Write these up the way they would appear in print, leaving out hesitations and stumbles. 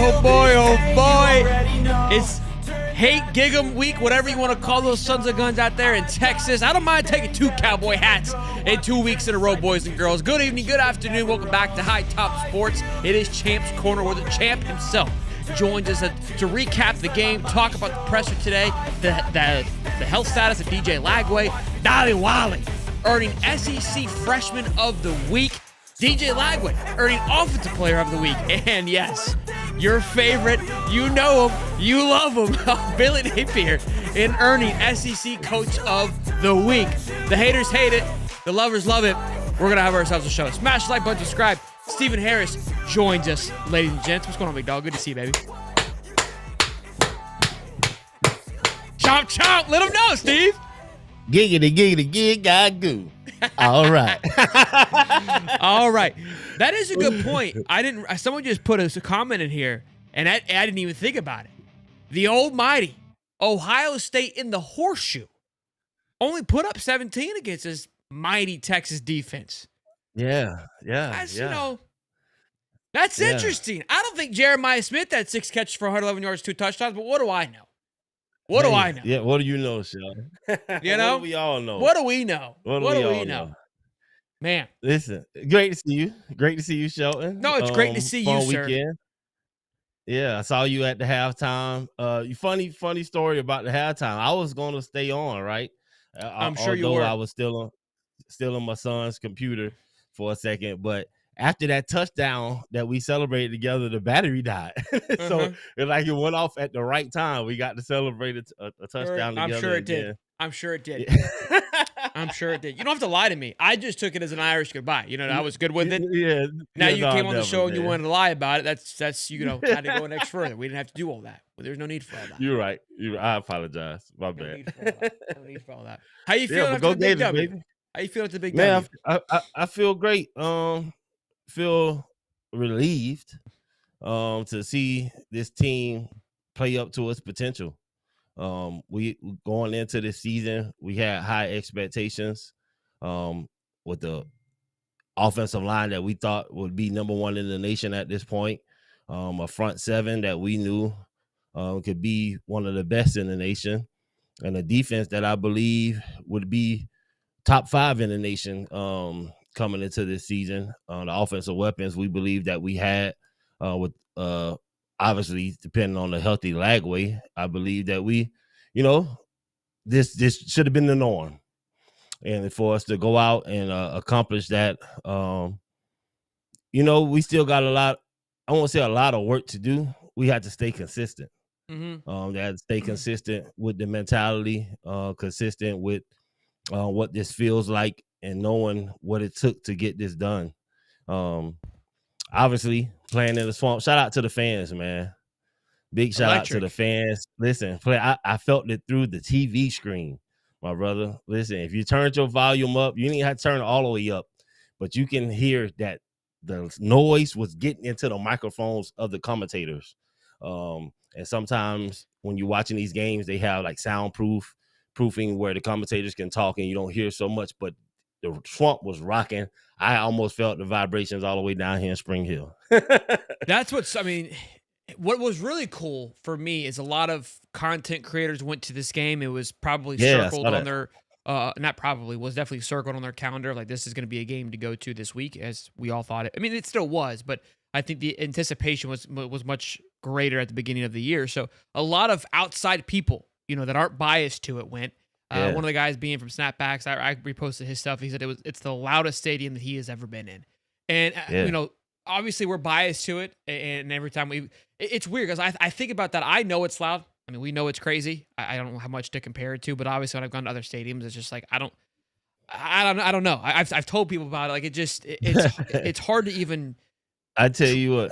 Oh boy. It's Hate Gig'em Week, whatever you want to call those sons of guns out there in Texas. I don't mind taking 2 cowboy hats in 2 weeks in a row, boys and girls. Good evening, good afternoon. Welcome back to High Top Sports. It is Champ's Corner, where the champ himself joins us to recap the game, talk about the presser today, the health status of DJ Lagway, Dolly Wally earning SEC Freshman of the Week, DJ Lagway earning Offensive Player of the Week, and yes, your favorite, you know him, you love him, Billy Napier in earning SEC Coach of the Week. The haters hate it, the lovers love it. We're going to have ourselves a show. Smash the like button, subscribe. Stephen Harris joins us, ladies and gents. What's going on, big dog? Good to see you, baby. Chomp, chomp. Let him know, Steve. Giggity, giggity, gig, I goo. All right. All right. That is a good point. Someone just put a comment in here, and I didn't even think about it. The almighty Ohio State in the horseshoe only put up 17 against this mighty Texas defense. Yeah. That's interesting. I don't think Jeremiah Smith had 6 catches for 111 yards, 2 touchdowns, but what do I know? What do I know? Yeah, what do you know, Shelton? You know? What do we all know? What do we know? What do we know? Man. Listen, great to see you. Great to see you, Shelton. No, it's great to see you, sir. Weekend. Yeah, I saw you at the halftime. Funny story about the halftime. I was going to stay on, right? I'm sure you were. I was still on my son's computer for a second, but after that touchdown that we celebrated together, the battery died. So it went off at the right time. We got to celebrate a touchdown together. I'm sure it did. I'm sure it did. I'm sure it did. You don't have to lie to me. I just took it as an Irish goodbye. You know, I was good with it. Yeah. Now you came on the show and you wanted to lie about it. That's had to go next further. We didn't have to do all that. But there's no need for all that. You're right. I apologize. My bad. No need for all that. How you feeling after the big W? Baby. How you feeling after the big W? I feel great. Feel relieved to see this team play up to its potential. We going into this season, we had high expectations with the offensive line that we thought would be number 1 in the nation at this point. A front 7 that we knew could be one of the best in the nation, and a defense that I believe would be top 5 in the nation coming into this season. The offensive weapons we believe that we had with obviously depending on the healthy Lagway, I believe that we, this should have been the norm. And for us to go out and accomplish that, we still got I won't say a lot of work to do. We had to stay consistent. They had to stay consistent with the mentality, consistent with what this feels like, and knowing what it took to get this done. Obviously, playing in the swamp. Shout out to the fans, man. Big shout out to the fans. Listen, I felt it through the TV screen, my brother. Listen, if you turned your volume up, you didn't have to turn it all the way up, but you can hear that the noise was getting into the microphones of the commentators. And sometimes when you're watching these games, they have like soundproofing where the commentators can talk and you don't hear so much, but the swamp was rocking. I almost felt the vibrations all the way down here in Spring Hill. What was really cool for me is a lot of content creators went to this game. It was probably circled on their, was definitely circled on their calendar. Like, this is going to be a game to go to this week, as we all thought it. I mean, it still was, but I think the anticipation was much greater at the beginning of the year. So a lot of outside people, that aren't biased to it went. One of the guys being from Snapbacks, I reposted his stuff. He said it's the loudest stadium that he has ever been in. And, obviously we're biased to it. And every time it's weird because I think about that. I know it's loud. I mean, we know it's crazy. I don't know how much to compare it to, but obviously when I've gone to other stadiums, it's just like, I don't know. I've told people about it. Like, it's hard to even. I tell you what,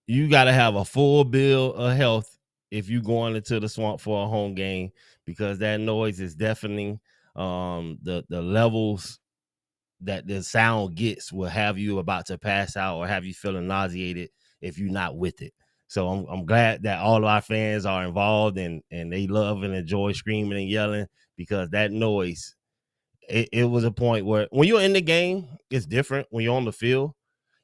you got to have a full bill of health if you going into the swamp for a home game, because that noise is deafening. The levels that the sound gets will have you about to pass out or have you feeling nauseated if you're not with it. So I'm glad that all of our fans are involved and they love and enjoy screaming and yelling, because that noise, it was a point where when you're in the game, it's different. When you're on the field,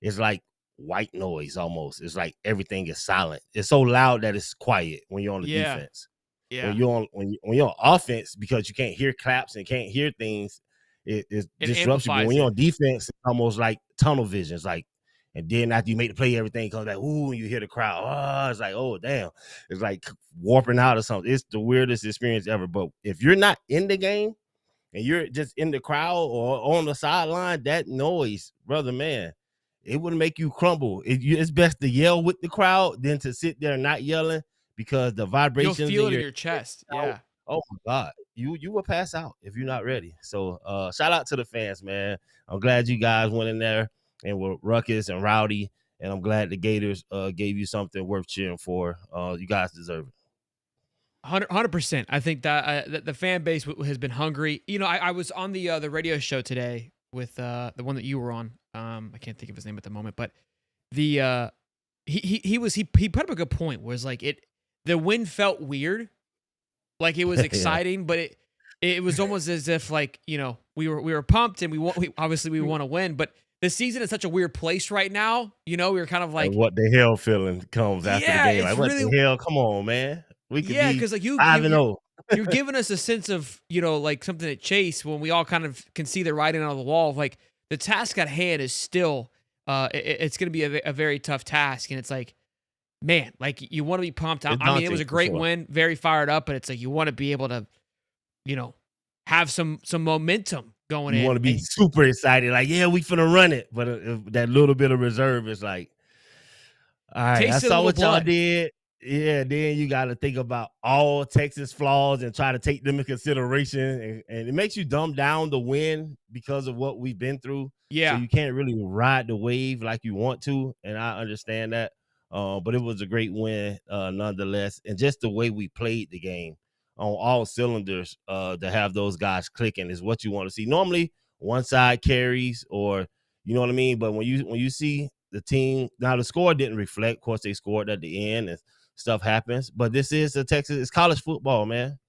it's like white noise almost. It's like everything is silent. It's so loud that it's quiet when you're on the Yeah. defense. Yeah. When you're on offense, because you can't hear claps and can't hear things, it disrupts you. But amplifies when you're it. on defense, it's almost like tunnel vision. It's like, and then after you make the play, everything comes back. Ooh, and you hear the crowd. Oh, it's like, oh damn, it's like warping out or something. It's the weirdest experience ever. But if you're not in the game and you're just in the crowd or on the sideline, that noise, brother, man, it would make you crumble. It's best to yell with the crowd than to sit there not yelling, because the You'll vibrations feel in it in your chest. Yeah. oh my God, you will pass out if you're not ready. So shout out to the fans, man. I'm glad you guys went in there and were ruckus and rowdy, and I'm glad the Gators gave you something worth cheering for. You guys deserve it. 100%. I think that the fan base has been hungry. You know, I was on the radio show today with the one that you were on. I can't think of his name at the moment, but the he put up a good point. Was like the win felt weird, like it was exciting, but it was almost as if, like, you know, we were pumped and we obviously we want to win, but the season is such a weird place right now. You know, we were kind of like, what the hell feeling comes after the game. it's Like, what really, the hell? Come on, man. We could be because like 5-0. you're giving us a sense of, you know, like something to chase when we all kind of can see the writing on the wall. Like the task at hand is still, it's going to be a very tough task. And it's like, man, like you want to be pumped out. I mean, it was a great win, very fired up, but it's like, you want to be able to, you know, have some momentum going in. You want to be super excited. Like, yeah, we finna run it. But that little bit of reserve is like, all right, I saw what y'all did. Yeah, then you got to think about all Texas flaws and try to take them into consideration. And it makes you dumb down the win because of what we've been through. Yeah. So you can't really ride the wave like you want to. And I understand that. But it was a great win nonetheless. And just the way we played the game on all cylinders, to have those guys clicking is what you want to see. Normally, one side carries, or you know what I mean? But when you see the team, now the score didn't reflect. Of course, they scored at the end and stuff happens, but this is it's college football, man.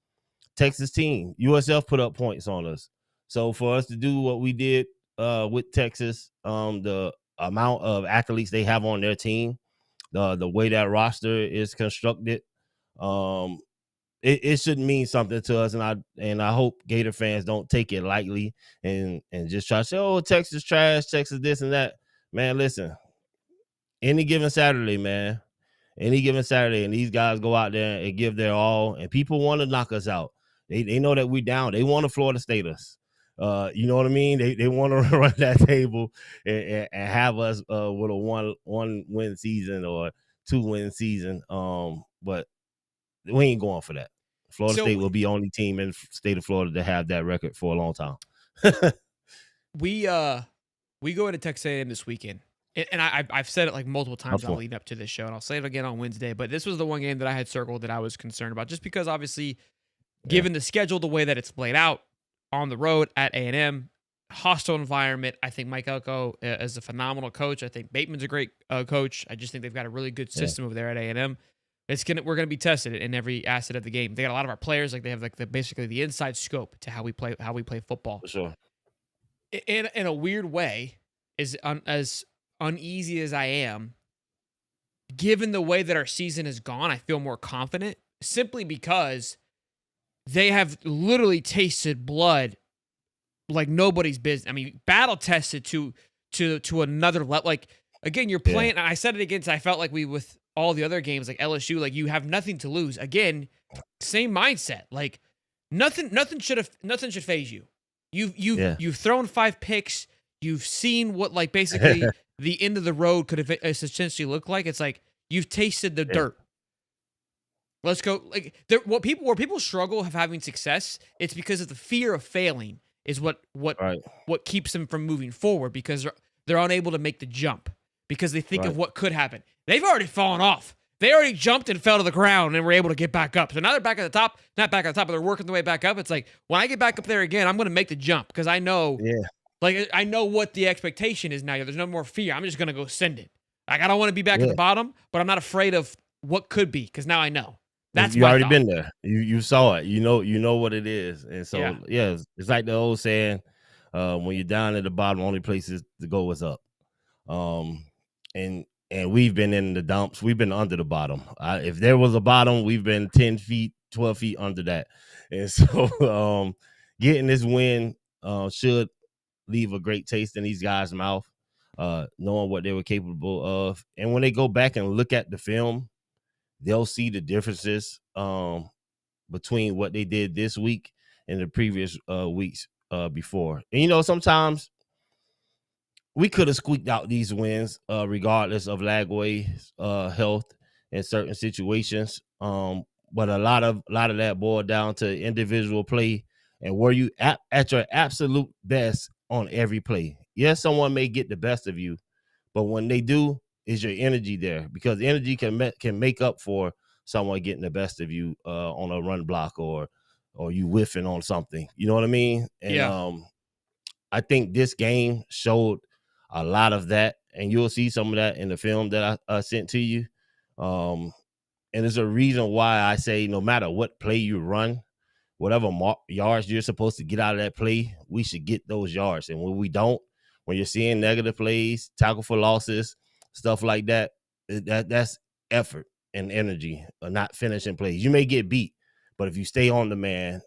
Texas team, USF put up points on us. So for us to do what we did with Texas, the amount of athletes they have on their team, the way that roster is constructed, it should mean something to us. And I hope Gator fans don't take it lightly and just try to say, oh, Texas trash, Texas this and that. Man, listen, any given Saturday, man. Any given Saturday, and these guys go out there and give their all, and people want to knock us out. They know that we down. They want to Florida State us. You know what I mean? They want to run that table and have us with a one win season or 2-win season. But we ain't going for that. Florida State will be the only team in the state of Florida to have that record for a long time. We go into Texas A&M this weekend. And I've said it like multiple times on leading up to this show, and I'll say it again on Wednesday, but this was the one game that I had circled that I was concerned about, just because obviously, given the schedule, the way that it's played out on the road at A&M, hostile environment. I think Mike Elko is a phenomenal coach. I think Bateman's a great coach. I just think they've got a really good system over there at A&M. We're gonna be tested in every asset of the game. They got a lot of our players, like they have like basically the inside scope to how we play football. For sure. In a weird way, as uneasy as I am, given the way that our season has gone, I feel more confident, simply because they have literally tasted blood like nobody's business. I mean, battle tested to another level. Like, again, you're playing, and I said it again, I felt like with all the other games, like LSU, like you have nothing to lose. Again, same mindset. Like nothing should phase you. You've thrown 5 picks. You've seen what, like, basically the end of the road could have essentially looked like. It's like you've tasted the dirt. Let's go. Like, where people struggle of having success, it's because of the fear of failing is what keeps them from moving forward, because they're unable to make the jump because they think of what could happen. They've already fallen off. They already jumped and fell to the ground and were able to get back up. So now they're back at the top, not back at the top, but they're working their way back up. It's like, when I get back up there again, I'm going to make the jump because I know. Like, I know what the expectation is now. There's no more fear. I'm just going to go send it. Like, I don't want to be back at the bottom, but I'm not afraid of what could be, because now I know. That's you already been there. You saw it. You know what it is. And so, it's like the old saying, when you're down at the bottom, only places to go is up. and we've been in the dumps. We've been under the bottom. If there was a bottom, we've been 10 feet, 12 feet under that. And so getting this win should leave a great taste in these guys' mouth, knowing what they were capable of. And when they go back and look at the film, they'll see the differences between what they did this week and the previous weeks before. And, sometimes we could have squeaked out these wins regardless of Lagway's health in certain situations. But a lot of that boiled down to individual play and were you at your absolute best on every play. Yes, someone may get the best of you, but when they do, is your energy there? Because energy can make up for someone getting the best of you on a run block or you whiffing on something. You know what I mean? And I think this game showed a lot of that, and you'll see some of that in the film that I sent to you. And there's a reason why I say no matter what play you run, whatever yards you're supposed to get out of that play, we should get those yards. And when we don't, when you're seeing negative plays, tackle for losses, stuff like that, that's effort and energy, not finishing plays. You may get beat, but if you stay on the man,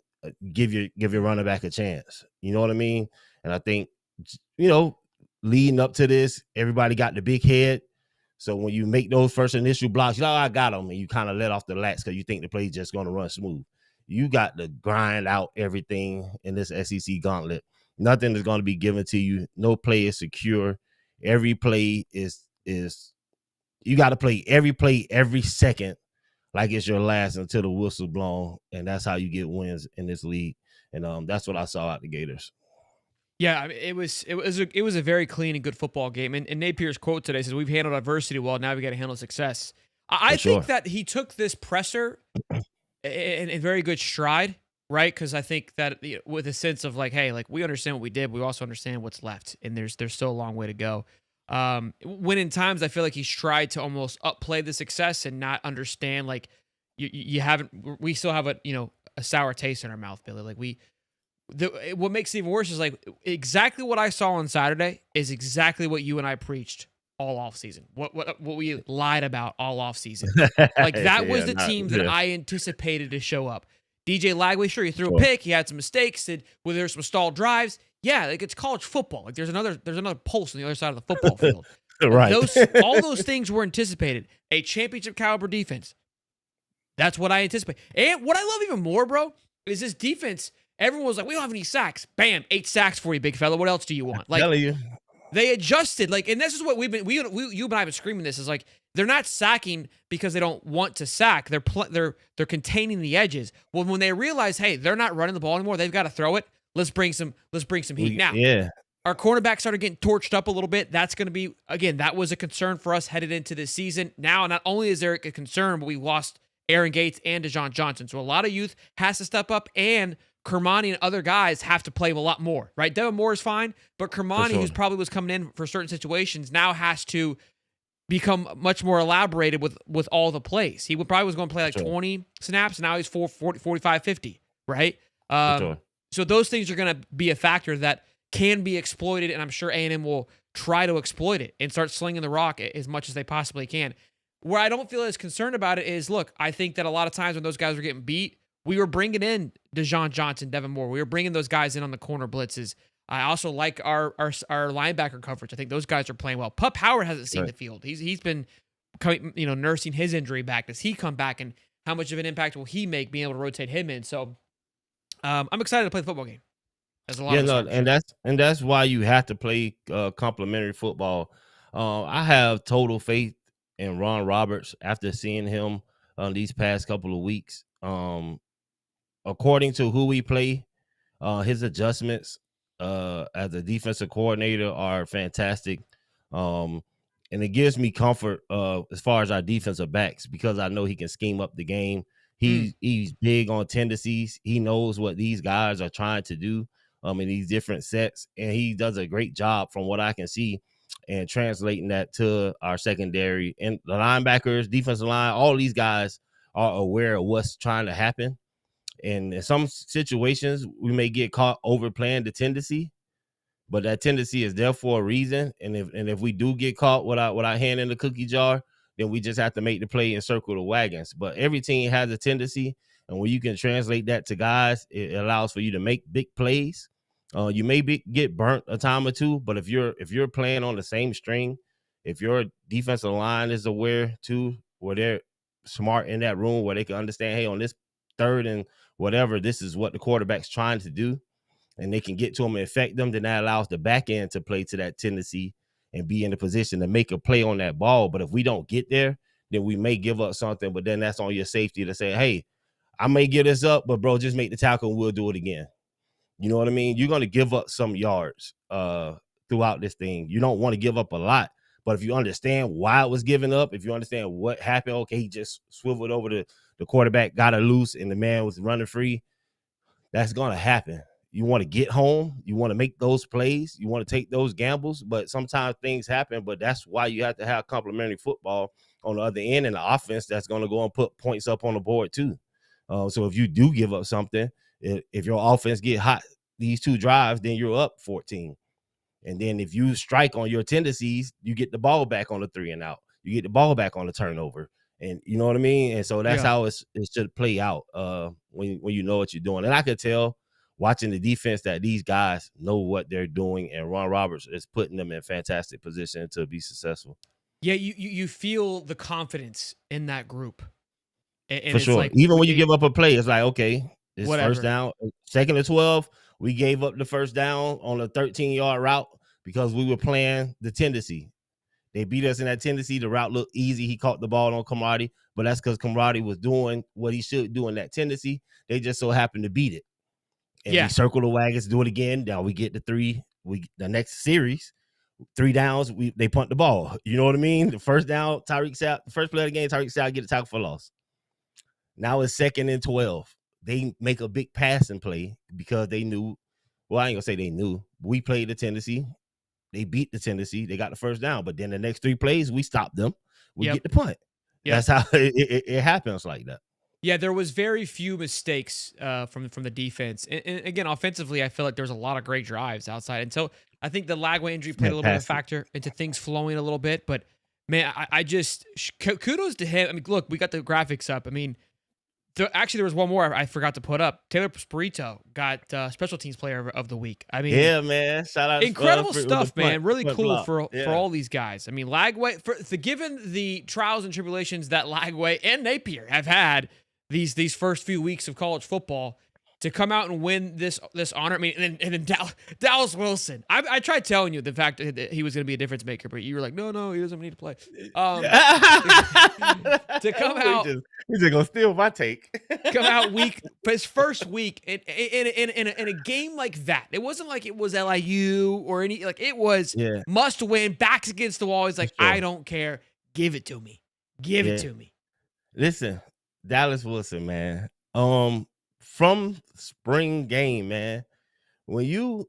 give your running back a chance. You know what I mean? And I think, leading up to this, everybody got the big head. So when you make those first initial blocks, you're like, I got them, and you kind of let off the latch because you think the play's just going to run smooth. You got to grind out everything in this SEC gauntlet. Nothing is going to be given to you. No play is secure. Every play is you got to play every play every second like it's your last until the whistle's blown, and that's how you get wins in this league. And that's what I saw out the Gators. Yeah, I mean, it was a very clean and good football game. And Napier's quote today says, "We've handled adversity well. Now we got to handle success." I think that he took this presser in very good stride, right? Because I think that with a sense of like, hey, like we understand what we did, but we also understand what's left, and there's still a long way to go. When in times I feel like he's tried to almost upplay the success and not understand, like we still have a sour taste in our mouth, Billy. Like what makes it even worse is like exactly what I saw on Saturday is exactly what you and I preached all off season. What we lied about all off season. Like that was the team that I anticipated to show up. DJ Lagway, sure, he threw a pick, he had some mistakes, there's some stalled drives. Yeah, like it's college football. Like there's another pulse on the other side of the football field. Right. All those things were anticipated. A championship caliber defense. That's what I anticipate. And what I love even more, bro, is this defense. Everyone was like, we don't have any sacks. Bam, 8 sacks for you, big fella. What else do you want? Like, telling you. They adjusted, like, and this is what you and I have been screaming this, is like, they're not sacking because they don't want to sack. They're containing the edges. Well, when they realize, hey, they're not running the ball anymore, they've got to throw it. Let's bring some heat. Now, our cornerback started getting torched up a little bit. That's going to be, again, that was a concern for us headed into this season. Now, not only is there a concern, but we lost Aaron Gates and Dejon Johnson. So a lot of youth has to step up, and Kermani and other guys have to play a lot more, right? Devin Moore is fine, but Kermani, who's probably was coming in for certain situations, now has to become much more elaborated with all the plays. He probably was going to play like 20 snaps, now he's 40, 45, 50, right? So those things are going to be a factor that can be exploited, and I'm sure A&M will try to exploit it and start slinging the rock as much as they possibly can. Where I don't feel as concerned about it is, look, I think that a lot of times when those guys were getting beat, we were bringing in Dejon Johnson, Devin Moore. We were bringing those guys in on the corner blitzes. I also like our linebacker coverage. I think those guys are playing well. Pup Howard hasn't seen the field. He's been nursing his injury back. Does he come back, and how much of an impact will he make being able to rotate him in? So I'm excited to play the football game. And that's why you have to play complementary football. I have total faith in Ron Roberts after seeing him these past couple of weeks. According to who we play, his adjustments as a defensive coordinator are fantastic. And it gives me comfort as far as our defensive backs, because I know he can scheme up the game. He's big on tendencies. He knows what these guys are trying to do in these different sets, and he does a great job from what I can see and translating that to our secondary and the linebackers, defensive line. All these guys are aware of what's trying to happen. And in some situations, we may get caught overplaying the tendency, but that tendency is there for a reason. And if we do get caught with our hand in the cookie jar, then we just have to make the play and circle the wagons. But every team has a tendency, and when you can translate that to guys, it allows for you to make big plays. You may get burnt a time or two, but if you're playing on the same string, if your defensive line is aware too, where they're smart in that room, where they can understand, hey, on this third and whatever, this is what the quarterback's trying to do, and they can get to them and affect them, then that allows the back end to play to that tendency and be in a position to make a play on that ball. But if we don't get there, then we may give up something, but then that's on your safety to say, hey, I may give this up, but bro, just make the tackle and we'll do it again. You know what I mean? You're going to give up some yards throughout this thing. You don't want to give up a lot, but if you understand why it was given up, if you understand what happened, okay, he just swiveled over the quarterback, got it loose, and the man was running free, that's going to happen. You want to get home. You want to make those plays. You want to take those gambles, but sometimes things happen, but that's why you have to have complementary football on the other end and the offense that's going to go and put points up on the board too. So if you do give up something, if your offense get hot these two drives, then you're up 14. And then if you strike on your tendencies, you get the ball back on the 3 and out. You get the ball back on the turnover. And you know what I mean? And so that's how it should play out when you know what you're doing. And I could tell watching the defense that these guys know what they're doing, and Ron Roberts is putting them in fantastic position to be successful. Yeah, you feel the confidence in that group. And for sure. Like, even when you give up a play, it's like, okay, it's whatever. First down, 2nd and 12. We gave up the first down on a 13-yard route because we were playing the tendency. They beat us in that tendency. The route looked easy. He caught the ball on Camaraderie, but that's because Camaraderie was doing what he should do in that tendency. They just so happened to beat it. And we circle the wagons, do it again. Now we get the 3. The next series, 3 downs, they punt the ball. You know what I mean? The first down, Tyreek Sapp, the first play of the game, Tyreek Sapp get a tackle for loss. Now it's 2nd and 12. They make a big passing play because they knew. Well, I ain't gonna say they knew. We played the tendency. They beat the tendency. They got the first down. But then the next 3 plays, we stopped them. We get the punt. That's how it happens like that. Yeah, there was very few mistakes from the defense. And again, offensively, I feel like there was a lot of great drives outside. And so I think the Lagway injury played a little bit of a factor into things flowing a little bit. But, man, I just – kudos to him. I mean, look, we got the graphics up. I mean, actually, there was one more I forgot to put up. Taylor Spirito got Special Teams Player of the Week. I mean, yeah, man. Shout out. Incredible stuff, man. Really cool for all these guys. I mean, Lagway, given the trials and tribulations that Lagway and Napier have had these first few weeks of college football, to come out and win this honor. I mean, and then Dallas Wilson. I tried telling you the fact that he was going to be a difference maker, but you were like, no, he doesn't need to play. To come out, he's just gonna steal my take. Come out his first week in a game like that. It wasn't like it was LIU or any, like it was must win, backs against the wall. He's like, I don't care, give it to me, it to me. Listen, Dallas Wilson, man. From spring game, man, when you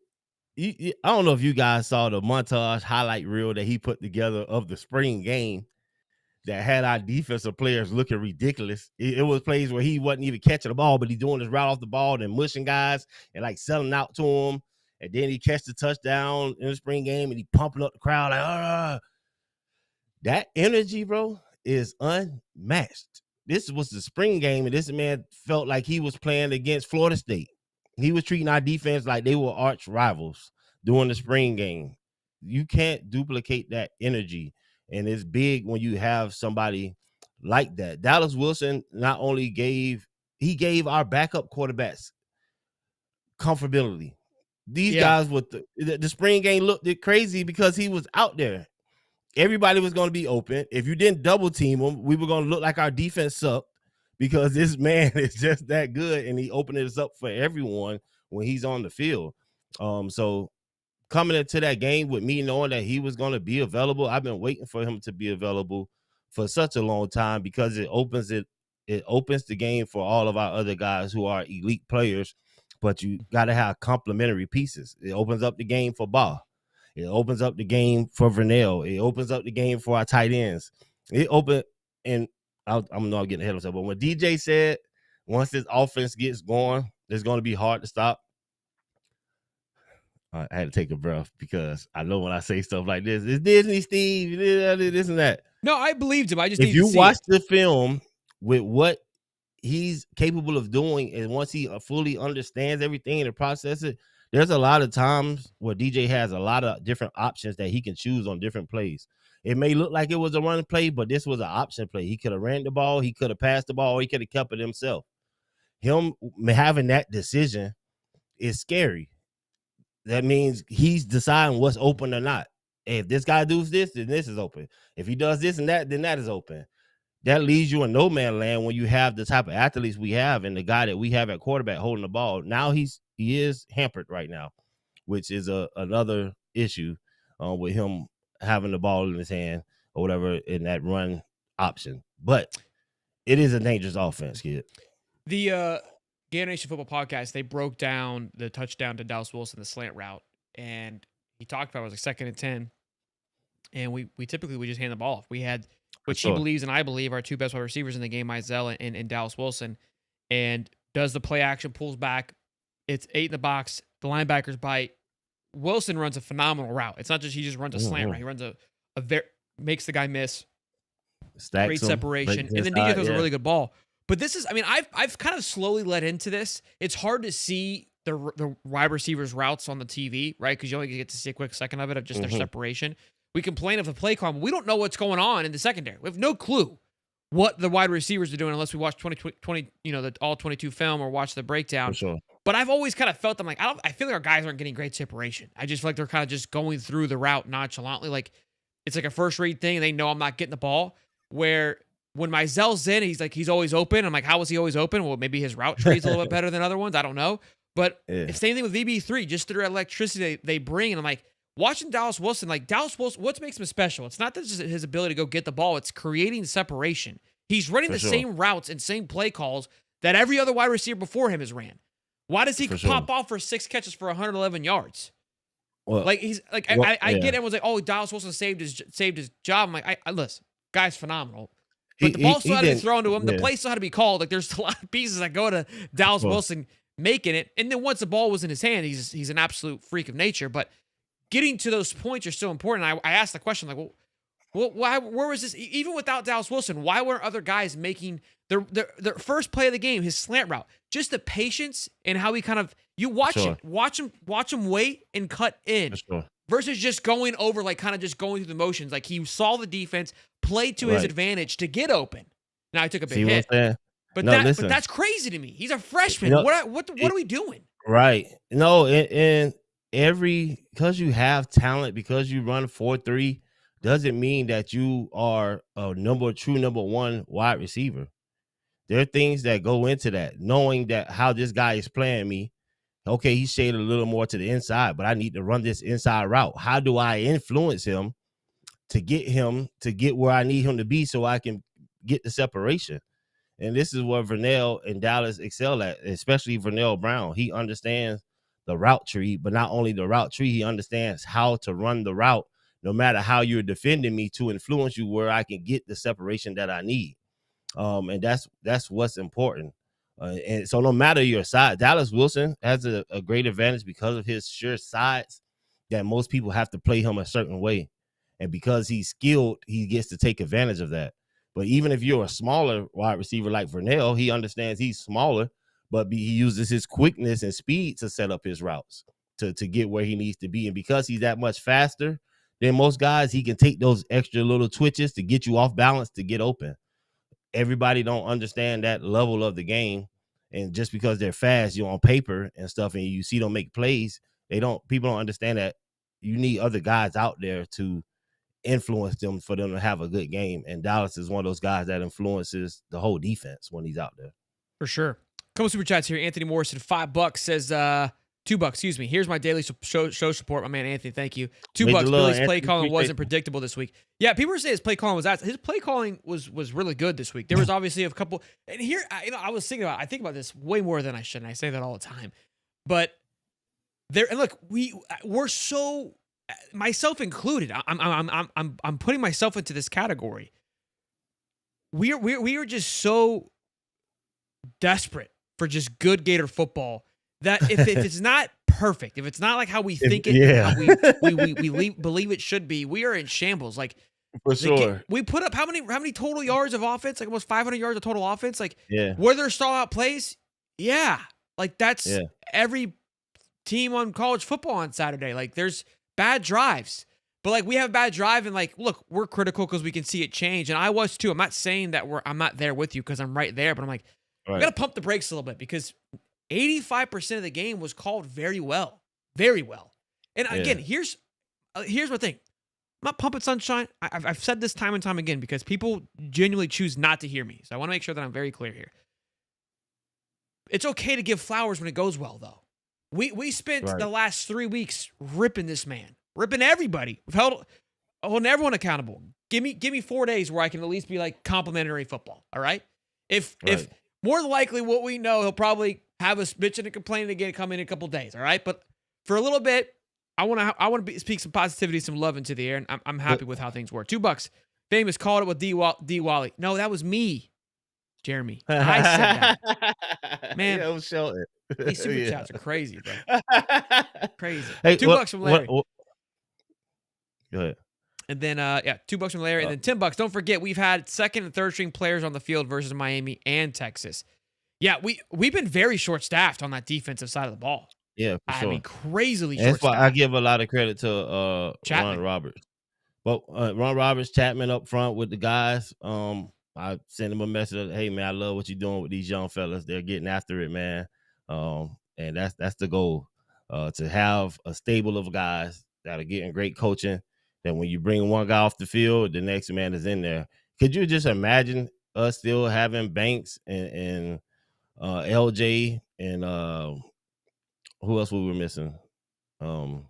I don't know if you guys saw the montage highlight reel that he put together of the spring game that had our defensive players looking ridiculous. It was plays where he wasn't even catching the ball, but he's doing his route off the ball and mushing guys and like selling out to him. And then he catch the touchdown in the spring game and he pumping up the crowd like, that energy, bro, is unmatched. This was the spring game, and this man felt like he was playing against Florida State. He was treating our defense like they were arch rivals during the spring game. You can't duplicate that energy, and it's big when you have somebody like that. Dallas Wilson not only gave our backup quarterbacks comfortability. These guys with the spring game looked crazy because he was out there. Everybody was going to be open. If you didn't double team him, we were going to look like our defense sucked because this man is just that good, and he opened it up for everyone when he's on the field. So coming into that game with me knowing that he was going to be available, I've been waiting for him to be available for such a long time because it opens the game for all of our other guys who are elite players, but you got to have complementary pieces. It opens up the game for Ba. It opens up the game for Vernell. It opens up the game for our tight ends. And I'm not getting ahead of myself, but when DJ said once this offense gets going, it's going to be hard to stop. I had to take a breath because I know when I say stuff like this, it's Disney, Steve, this and that. No, I believed him. I just If need you to see watch it. the film with what he's capable of doing, and once he fully understands everything and the process it, there's a lot of times where DJ has a lot of different options that he can choose on different plays. It may look like it was a run play, but this was an option play. He could have ran the ball, he could have passed the ball, or he could have kept it himself. Him having that decision is scary. That means he's deciding what's open or not. If this guy does this, then this is open. If he does this and that, then that is open. That leaves you in no man land when you have the type of athletes we have and the guy that we have at quarterback holding the ball. Now he is hampered right now, which is another issue with him having the ball in his hand or whatever in that run option. But it is a dangerous offense, kid. The Gator Nation Football Podcast, they broke down the touchdown to Dallas Wilson, the slant route, and he talked about it was like 2nd and 10, and we typically just hand the ball off. We had which he believes and I believe are two best wide receivers in the game, Mizell and Dallas Wilson, and does the play action, pulls back, it's 8 in the box, the linebackers bite. Wilson runs a phenomenal route. It's not just he just runs a slant route. He runs a makes the guy miss. Stacks great separation, and then DJ throws a really good ball. But this is, I mean, I've kind of slowly led into this. It's hard to see the wide receivers' routes on the TV, right? Because you only get to see a quick second of it of just their separation. We complain of the play call, but we don't know what's going on in the secondary. We have no clue what the wide receivers are doing unless we watch 20, the all 22 film or watch the breakdown. For sure. But I've always kind of felt them like I feel like our guys aren't getting great separation. I just feel like they're kind of just going through the route nonchalantly, like it's like a first read thing, and they know I'm not getting the ball. Where when Mizell's in, he's always open. I'm like, how was he always open? Well, maybe his route tree is a little bit better than other ones. I don't know. But same thing with VB3, just through electricity they bring. And I'm like, watching Dallas Wilson, what makes him special? It's not just his ability to go get the ball. It's creating separation. He's running same routes and same play calls that every other wide receiver before him has ran. Why does he pop off for 6 catches for 111 yards? Well, like he's like, I get everyone's like, oh, Dallas Wilson saved his job. I'm like, listen, guy's phenomenal. But the ball still had to be thrown to him. The play still had to be called. Like there's a lot of pieces that go to Dallas Wilson making it. And then once the ball was in his hand, he's an absolute freak of nature. But getting to those points are so important. I asked the question, like, well, where was this? Even without Dallas Wilson, why weren't other guys making their first play of the game, his slant route? Just the patience and how he kind of watch him wait and cut in versus just going over, like kind of just going through the motions. Like he saw the defense, played to his advantage to get open. Now he took a big hit, but that's crazy to me. He's a freshman. What are we doing? Right? No, and because you have talent, because you run 4.3, doesn't mean that you are a true number one wide receiver. There are things that go into that, knowing that how this guy is playing me. Okay, he's shaded a little more to the inside, but I need to run this inside route. How do I influence him to get where I need him to be so I can get the separation? And this is where Vernell and Dallas excel at, especially Vernell Brown. He understands the route tree, but not only the route tree, he understands how to run the route, no matter how you're defending me, to influence you where I can get the separation that I need. And that's what's important. And so no matter your size, Dallas Wilson has a great advantage because of his sure size that most people have to play him a certain way. And because he's skilled, he gets to take advantage of that. But even if you're a smaller wide receiver like Vernell, he understands he's smaller, but he uses his quickness and speed to set up his routes to get where he needs to be. And because he's that much faster than most guys, he can take those extra little twitches to get you off balance to get open. Everybody don't understand that level of the game. And just because they're fast, you're on paper and stuff, and you see them make plays, people don't understand that you need other guys out there to influence them for them to have a good game. And Dallas is one of those guys that influences the whole defense when he's out there. For sure. Couple super chats here. Anthony Morrison, $5 says, $2, excuse me. Here's my daily show support, my man Anthony. Thank you. $2. Billy's play calling wasn't predictable this week. Yeah, people were saying his play calling was his play calling was really good this week. There was obviously a couple, and here I was thinking I think about this way more than I should, and I say that all the time. But there, and look, we're so, myself included. I'm putting myself into this category. We are just so desperate for just good Gator football that if it's not perfect, if it's not like how we If think it, yeah. and how we believe it should be, we are in shambles. Like For sure. we put up how many total yards of offense? Like almost 500 yards of total offense. Like Yeah. were there stall out plays? Yeah, like that's Yeah. every team on college football on Saturday. Like there's bad drives. But like we have a bad drive, and like, look, we're critical because we can see it change. And I was too. I'm not saying that I'm not there with you because I'm right there, but I'm like, we Right. gotta pump the brakes a little bit because 85% of the game was called very well. Very well. And again, here's my thing. I'm not pumping sunshine. I've said this time and time again because people genuinely choose not to hear me. So I want to make sure that I'm very clear here. It's okay to give flowers when it goes well, though. We spent the last 3 weeks ripping this man. Ripping everybody. We've holding everyone accountable. Give me 4 days where I can at least be like complimentary football. All right. If more than likely what we know, he'll probably have us bitching and complaining again, come in a couple days. All right. But for a little bit, I want to speak some positivity, some love into the air, and I'm happy with how things work. $2. Famous called it with D Wally. No, that was me, Jeremy. I said that. Man, Yeah, it was Shelton. these super chats are crazy, bro. Crazy. Hey, $2 from Larry. Go ahead. And then, $2 from Larry. And then $10. Don't forget, we've had second and third string players on the field versus Miami and Texas. Yeah, we've been very short-staffed on that defensive side of the ball. Yeah, for sure. I mean, crazily short-staffed. That's why I short-staffed. give a lot of credit to Ron Roberts. But Ron Roberts, Chapman up front with the guys. I sent him a message. Hey, man, I love what you're doing with these young fellas. They're getting after it, man. And that's the goal, to have a stable of guys that are getting great coaching. That when you bring one guy off the field, the next man is in there. Could you just imagine us still having Banks and LJ and who else we were missing from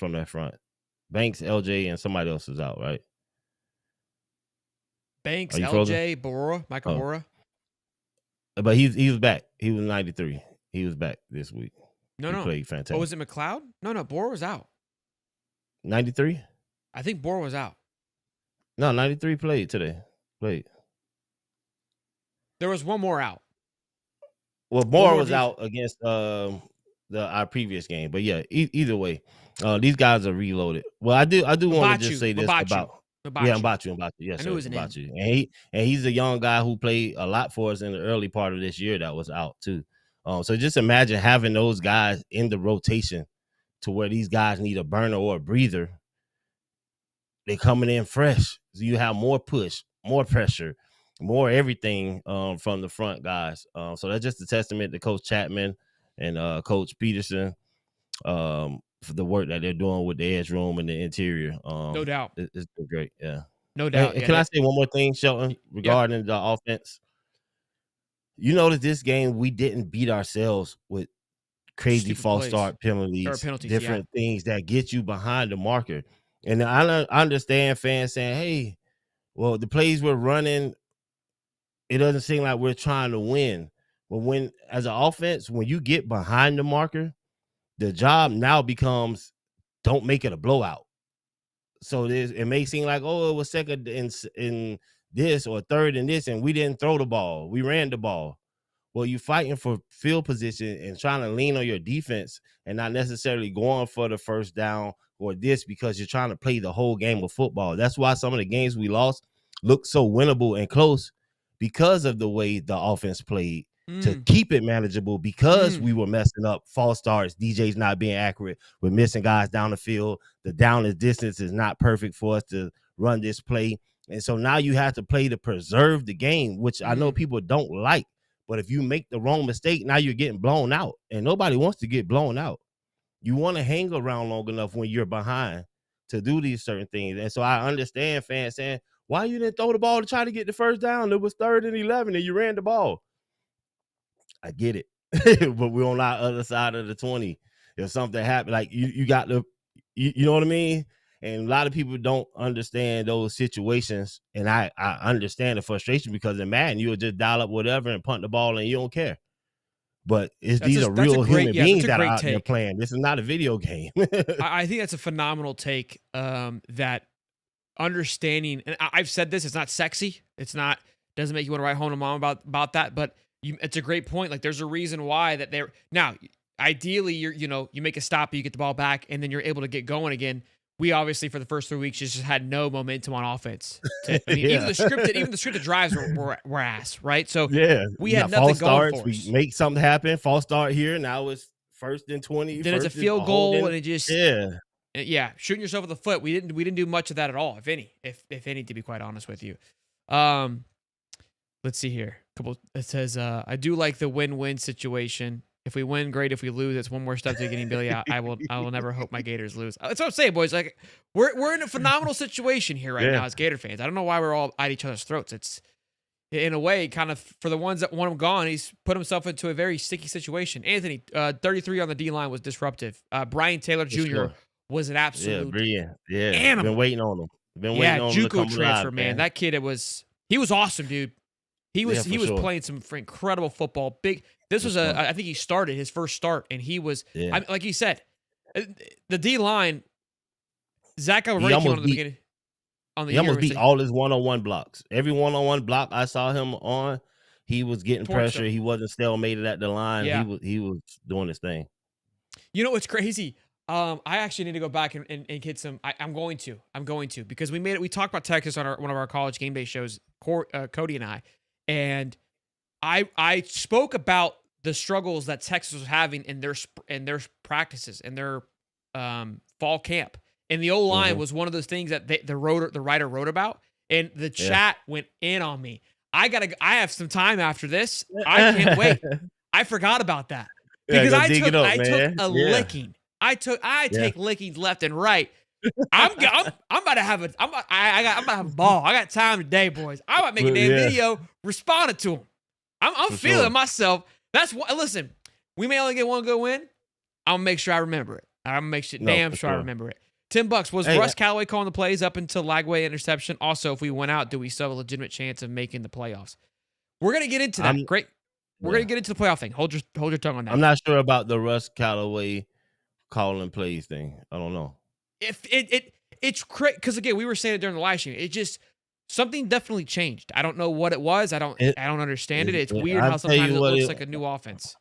that front? Banks, LJ, and somebody else is out, right? Banks, LJ, Bora, Michael Bora. But he was back. He was 93. He was back this week. No. He played fantastic. Oh, was it McLeod? No, Bora was out. 93? I think Bora was out. No, 93 played today. There was one more out. Well, Bora was out against our previous game. But yeah, either way, these guys are reloaded. Well, I do want to just say this about Mbachu. Yes, I knew his name. And he's a young guy who played a lot for us in the early part of this year that was out too. So just imagine having those guys in the rotation to where these guys need a burner or a breather. They're coming in fresh. So you have more push, more pressure, more everything from the front guys. So that's just a testament to Coach Chapman and Coach Peterson for the work that they're doing with the edge room and the interior. No doubt. It's been great. Yeah. No doubt. And can I say one more thing, Shelton, regarding the offense? You notice this game, we didn't beat ourselves with crazy Stupid false plays. start penalties, different yeah. things that get you behind the marker. And I understand fans saying, hey, well, the plays we're running, it doesn't seem like we're trying to win. But when, as an offense, when you get behind the marker, the job now becomes don't make it a blowout. So it may seem like, oh, it was second in this or third in this, and we didn't throw the ball. We ran the ball. Well, you're fighting for field position and trying to lean on your defense and not necessarily going for the first down or this because you're trying to play the whole game of football. That's why some of the games we lost look so winnable and close because of the way the offense played to keep it manageable because we were messing up false starts, DJ's not being accurate. We're missing guys down the field. The down and distance is not perfect for us to run this play. And so now you have to play to preserve the game, which I know people don't like. But if you make the wrong mistake, now you're getting blown out. And nobody wants to get blown out. You want to hang around long enough when you're behind to do these certain things. And so I understand fans saying, why you didn't throw the ball to try to get the first down? It was 3rd and 11 and you ran the ball. I get it. But we're on our other side of the 20. If something happened, like you got to, you know what I mean? And a lot of people don't understand those situations. And I understand the frustration because in Madden, you would just dial up whatever and punt the ball and you don't care. But these are real human beings that are out there playing. This is not a video game. I think that's a phenomenal take, that understanding, and I've said this, it's not sexy. It's not, doesn't make you want to write home to mom about that, but it's a great point. Like there's a reason why that they're, now ideally, you make a stop, you get the ball back, and then you're able to get going again. We obviously for the first 3 weeks just had no momentum on offense. I mean, Yeah. even the scripted drives were ass, right? So Yeah. we You had got nothing false going starts. for We us. make something happen. False start here. Now it's 1st and 20. Then it's a First is a field goal, holding. and it just Yeah. yeah, shooting yourself in the foot. We didn't do much of that at all, if any, if any, to be quite honest with you. Um, let's see here. It says, I do like the win-win situation. If we win, great. If we lose, it's one more step to getting Billy out. I will never hope my Gators lose. That's what I'm saying, boys. Like we're in a phenomenal situation here right Yeah. now as Gator fans. I don't know why we're all at each other's throats. It's in a way kind of for the ones that want him gone. He's put himself into a very sticky situation. Anthony, 33 on the D line was disruptive. Brian Taylor For Jr. sure. was an Yeah. absolute Brilliant. Yeah. animal. Been waiting on him. Been Yeah, waiting on him to come JUCO transfer, alive, man. That kid, he was awesome, dude. He was Yeah, for sure. playing some incredible football. This was I think he started his first start, and he was Yeah. like he said, the D line. Zach Alvarez He came on almost at the beat beginning on the he year. almost was beat like, all his one-on-one blocks. Every one-on-one block I saw him on, he was getting Torched pressure. him. He wasn't stalemated at the line. Yeah. He was doing his thing. You know what's crazy? I actually need to go back and get some. I'm going to because we talked about Texas on one of our college game day shows, Cody and I, and I spoke about the struggles that Texas was having in their practices and their fall camp, and the O-line was one of those things that the writer wrote about, and the chat went in on me. I have some time after this. I can't wait. I forgot about that because I took a licking. I take lickings left and right. I'm about to have I'm about to have a ball. I got time today, boys. I'm about to make a damn video responding to them. I'm feeling myself. That's what. Listen, we may only get one good win. I'm gonna make sure I remember it. I'm gonna make sure I remember it. $10 was Russ Callaway calling the plays up until Lagway interception. Also, if we went out, do we still have a legitimate chance of making the playoffs? We're gonna get into that. Great. We're gonna get into the playoff thing. Hold your tongue on that. I'm not sure about the Russ Callaway calling plays thing. I don't know. If it's crazy because again, we were saying it during the live stream. It just something definitely changed. I don't know what it was. I don't understand it. It's weird how sometimes it looks like a new offense.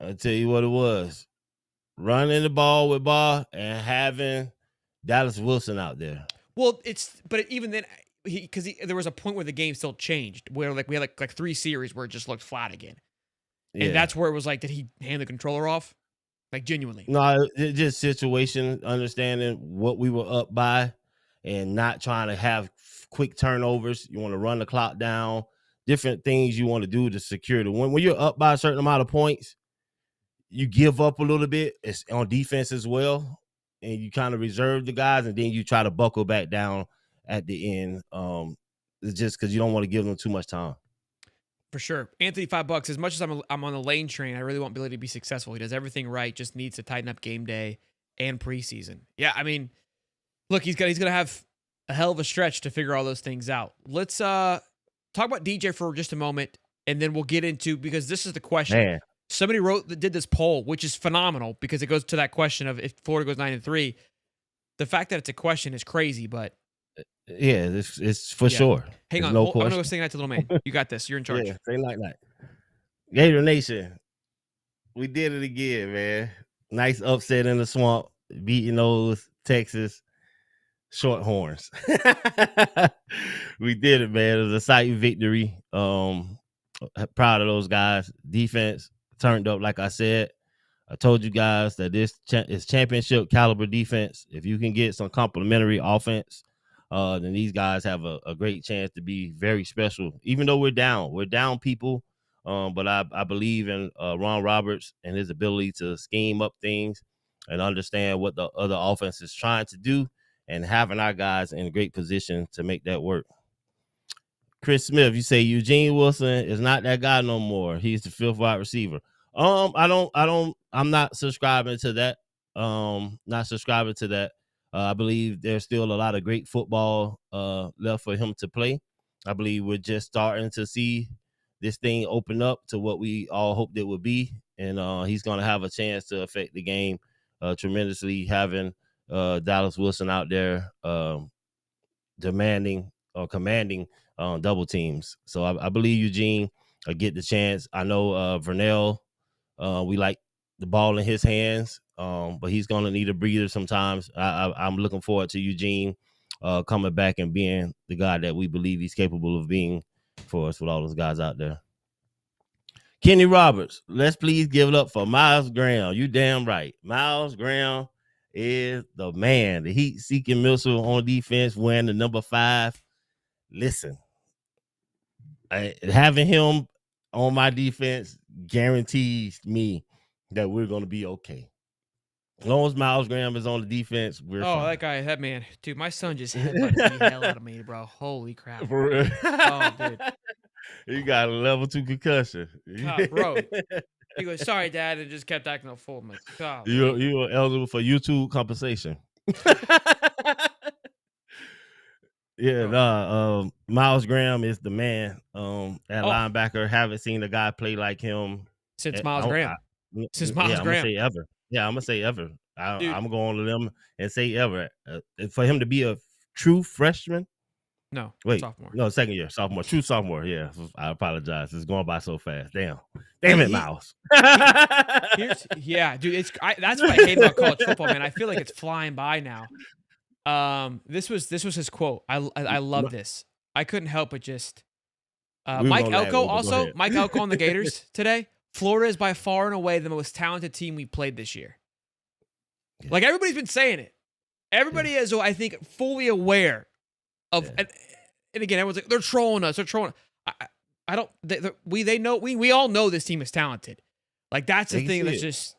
I'll tell you what it was. Running the ball with Barr and having Dallas Wilson out there. Well, even then, there was a point where the game still changed, where we had like 3 series where it just looked flat again, and that's where it was like, did he hand the controller off? Like genuinely? No, it's just situation, understanding what we were up by, and not trying to have quick turnovers. You want to run the clock down. Different things you want to do to secure the win. When you're up by a certain amount of points, you give up a little bit. It's on defense as well, and you kind of reserve the guys, and then you try to buckle back down at the end. It's just because you don't want to give them too much time. For sure. Anthony, $5. As much as I'm on the Lane train, I really want Billy to be successful. He does everything right, just needs to tighten up game day and preseason. Yeah, I mean, look, he's gonna have a hell of a stretch to figure all those things out. Let's talk about DJ for just a moment, and then we'll get into, because this is the question. Man. Somebody did this poll, which is phenomenal because it goes to that question of if Florida goes 9-3. The fact that it's a question is crazy, but yeah, it's for sure. Hang on, I'm gonna go sing that to little man. You got this. You're in charge. Yeah, say like that. Gator Nation, we did it again, man. Nice upset in the swamp, beating those Texas Shorthorns. We did it, man. It was a exciting victory. Proud of those guys. Defense turned up, like I said. I told you guys that this is championship caliber defense. If you can get some complementary offense, then these guys have a great chance to be very special. Even though we're down people. But I believe in Ron Roberts and his ability to scheme up things and understand what the other offense is trying to do, and having our guys in a great position to make that work. Chris Smith, you say Eugene Wilson is not that guy no more. He's the 5th wide receiver. I'm not subscribing to that. I believe there's still a lot of great football left for him to play. I believe we're just starting to see this thing open up to what we all hoped it would be. And he's going to have a chance to affect the game tremendously, having Dallas Wilson out there demanding or commanding double teams. So I believe Eugene get the chance. I know Vernell, we like the ball in his hands. But he's gonna need a breather sometimes. I'm looking forward to Eugene coming back and being the guy that we believe he's capable of being for us with all those guys out there. Kenny Roberts, let's please give it up for Miles Graham. You damn right. Miles Graham is the man. The heat-seeking missile on defense, wearing the number 5. Listen, having him on my defense guarantees me that we're going to be okay. As long as Miles Graham is on the defense, we're fine. That man. Dude, my son just headbutted the hell out of me, bro. Holy crap. For real. Oh, dude. You got a level 2 concussion. God, bro. He goes, sorry, Dad, and just kept acting a fool. I'm like, God. You are eligible for YouTube compensation. Miles Graham is the man. At linebacker, haven't seen a guy play like him since Miles Graham. Since Miles Graham. I'm gonna say ever. Yeah, I'm gonna say ever. I'm going to them and say ever. For him to be a true freshman. No, wait, sophomore. No, second year, sophomore, true sophomore. Yeah, I apologize. It's going by so fast. Damn it, Miles. Dude. That's what I hate about college football, man. I feel like it's flying by now. This was his quote. I love this. I couldn't help but just. Mike Elko on the Gators today. Florida is by far and away the most talented team we played this year. Yeah. Like everybody's been saying it. Everybody is, I think, fully aware of, and again, everyone's like, they're trolling us. They're trolling. I don't. They know. We all know this team is talented. Like that's the thing that's just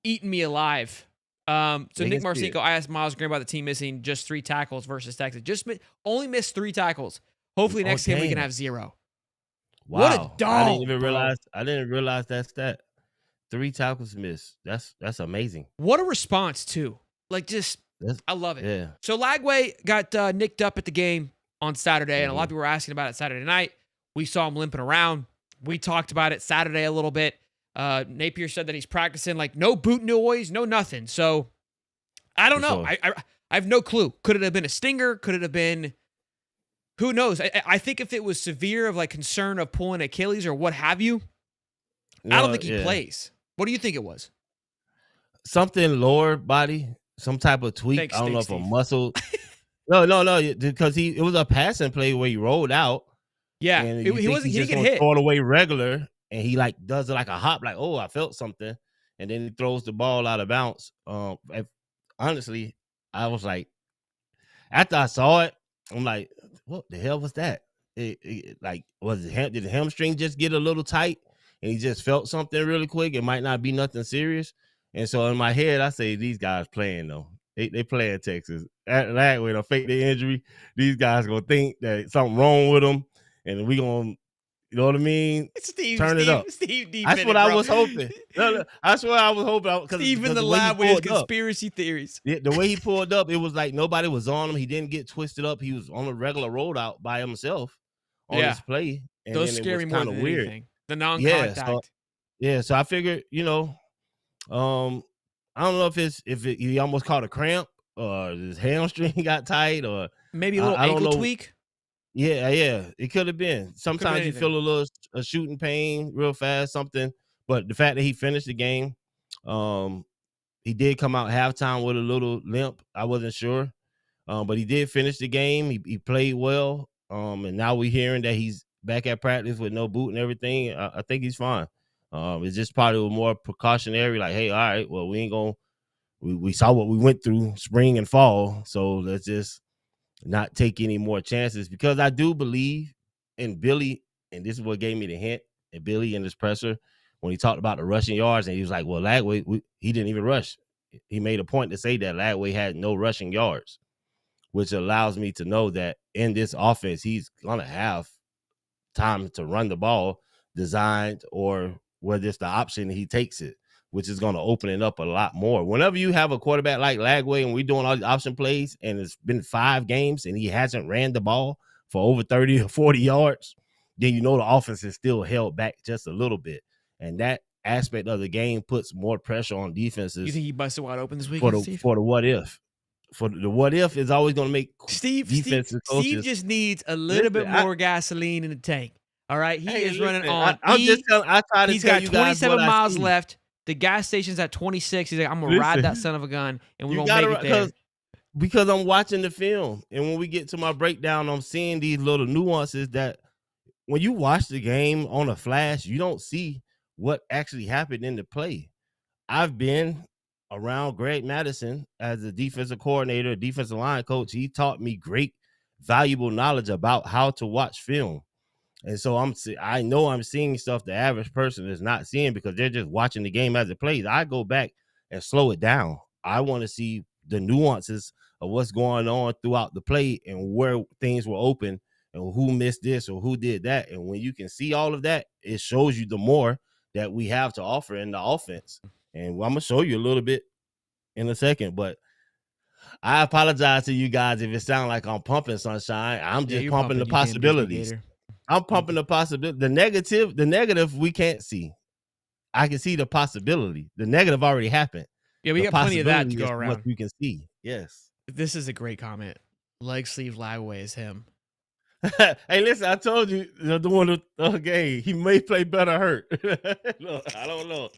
eating me alive. So Nick Marcinko, I asked Miles Graham about the team missing just 3 tackles versus Texas. Only missed 3 tackles. Hopefully next game we can have 0. Wow. What a dog! I didn't realize that stat. 3 tackles missed. That's amazing. What a response too. Like I love it. Yeah. So Lagway got nicked up at the game on Saturday, and a lot of people were asking about it Saturday night. We saw him limping around. We talked about it Saturday a little bit. Napier said that he's practicing like no boot noise, no nothing. So I don't know. I have no clue. Could it have been a stinger? Could it have been? Who knows? I think if it was severe of like concern of pulling Achilles or what have you, I don't think he plays. What do you think it was? Something lower body, some type of tweak. Thanks, I don't know if Steve. a muscle. No, because it was a passing play where he rolled out. Yeah, he didn't get hit. Throw it away regular, and he like does it like a hop, like I felt something, and then he throws the ball out of bounds. Honestly, I was like, after I saw it, I'm like, what the hell was that? Did the hamstring just get a little tight, and he just felt something really quick? It might not be nothing serious. And so in my head, I say these guys playing though. They play in Texas. That way, to fake the injury, these guys gonna think that something wrong with them, and we gonna, you know what I mean? Turn it up. That's what I was hoping. That's what I was hoping. Steve in the lab with his conspiracy theories. Yeah, the way he pulled up, it was like nobody was on him. He didn't get twisted up. He was on a regular rollout by himself on his play. And those scare me more than weird. Anything. The non-contact. So I figured, I don't know if he almost caught a cramp or his hamstring got tight or maybe a little ankle tweak. Yeah, it could have been. Sometimes you feel a shooting pain real fast, something. But the fact that he finished the game, he did come out halftime with a little limp. I wasn't sure, but he did finish the game. He played well, and now we're hearing that he's back at practice with no boot and everything. I think he's fine. It's just probably more precautionary. Like, hey, all right, well, we ain't gonna. We saw what we went through spring and fall, so let's just not take any more chances, because I do believe in Billy, and this is what gave me the hint. And Billy in his presser, when he talked about the rushing yards, and he was like, well, Lagway, he didn't even rush. He made a point to say that Lagway had no rushing yards, which allows me to know that in this offense, he's going to have time to run the ball designed, or whether it's the option, he takes it, which is going to open it up a lot more. Whenever you have a quarterback like Lagway and we're doing all these option plays and it's been 5 games and he hasn't ran the ball for over 30 or 40 yards, then you know the offense is still held back just a little bit. And that aspect of the game puts more pressure on defenses. You think he busted wide open this weekend, for the what if? For the what if is always going to make Steve just needs a little bit more gasoline in the tank. All right, he is running on. I try to he's tell got you 27 miles left. The gas station's at 26. He's like, I'm gonna ride that son of a gun, and we're You gonna make gotta it there. because I'm watching the film, and when we get to my breakdown, I'm seeing these little nuances that when you watch the game on a flash, you don't see what actually happened in the play. I've been around Greg Madison as a defensive coordinator, defensive line coach. He taught me great, valuable knowledge about how to watch film. And so I know I'm seeing stuff the average person is not seeing because they're just watching the game as it plays. I go back and slow it down. I want to see the nuances of what's going on throughout the play and where things were open and who missed this or who did that. And when you can see all of that, it shows you the more that we have to offer in the offense. And I'm going to show you a little bit in a second, but I apologize to you guys if it sounds like I'm pumping sunshine. I'm just pumping the possibilities. I'm pumping the possibility. The negative we can't see. I can see the possibility. The negative already happened. Yeah, we got plenty of that to go around. What you can see. Yes. This is a great comment. Leg sleeve Lagway is him. Hey, listen, I told you the one game. He may play better hurt. No, I don't know.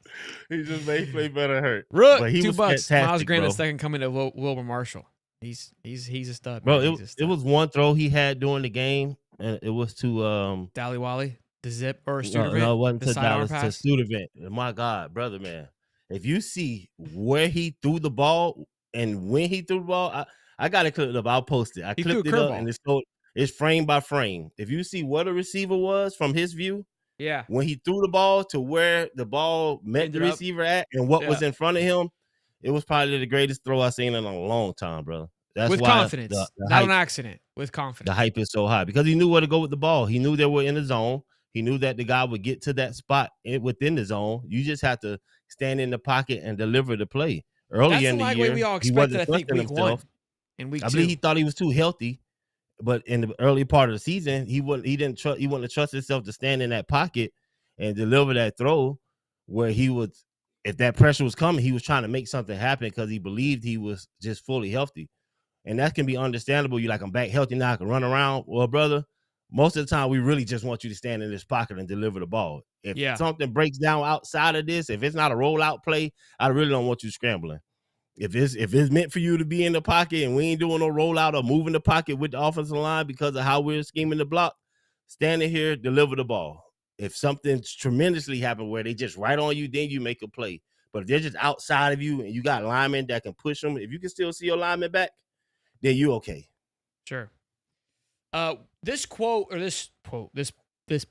He just may play better hurt. Rook, but he $2. was fantastic, Miles Grant bro. is second coming to Wilbur Marshall. He's a stud, bro. Man. It was one throw he had during the game, and it was to Dally Wally, the zip or Studevant. No, it wasn't to Dallas, to Studevant. My God, brother, man. If you see where he threw the ball and when he threw the ball, I got it clipped up. I'll post it. I clipped it up and it's frame by frame. If you see what a receiver was from his view, yeah, when he threw the ball to where the ball met the receiver at and what was in front of him, it was probably the greatest throw I've seen in a long time, brother. That's with why confidence, the not hype, an accident. With confidence, the hype is so high because he knew where to go with the ball. He knew they were in the zone. He knew that the guy would get to that spot within the zone. You just have to stand in the pocket and deliver the play. Early in the year, we all expected. I think week one and week 2. I believe he thought he was too healthy, but in the early part of the season, he wouldn't have trusted himself to stand in that pocket and deliver that throw where he would. If that pressure was coming, he was trying to make something happen because he believed he was just fully healthy. And that can be understandable. You're like, I'm back healthy now, I can run around. Well, brother, most of the time, we really just want you to stand in this pocket and deliver the ball. If something breaks down outside of this, if it's not a rollout play, I really don't want you scrambling. If it's meant for you to be in the pocket and we ain't doing no rollout or moving the pocket with the offensive line because of how we're scheming the block, standing here, deliver the ball. If something's tremendously happened where they just right on you, then you make a play. But if they're just outside of you and you got linemen that can push them, if you can still see your lineman back, then you okay. Sure. This quote or this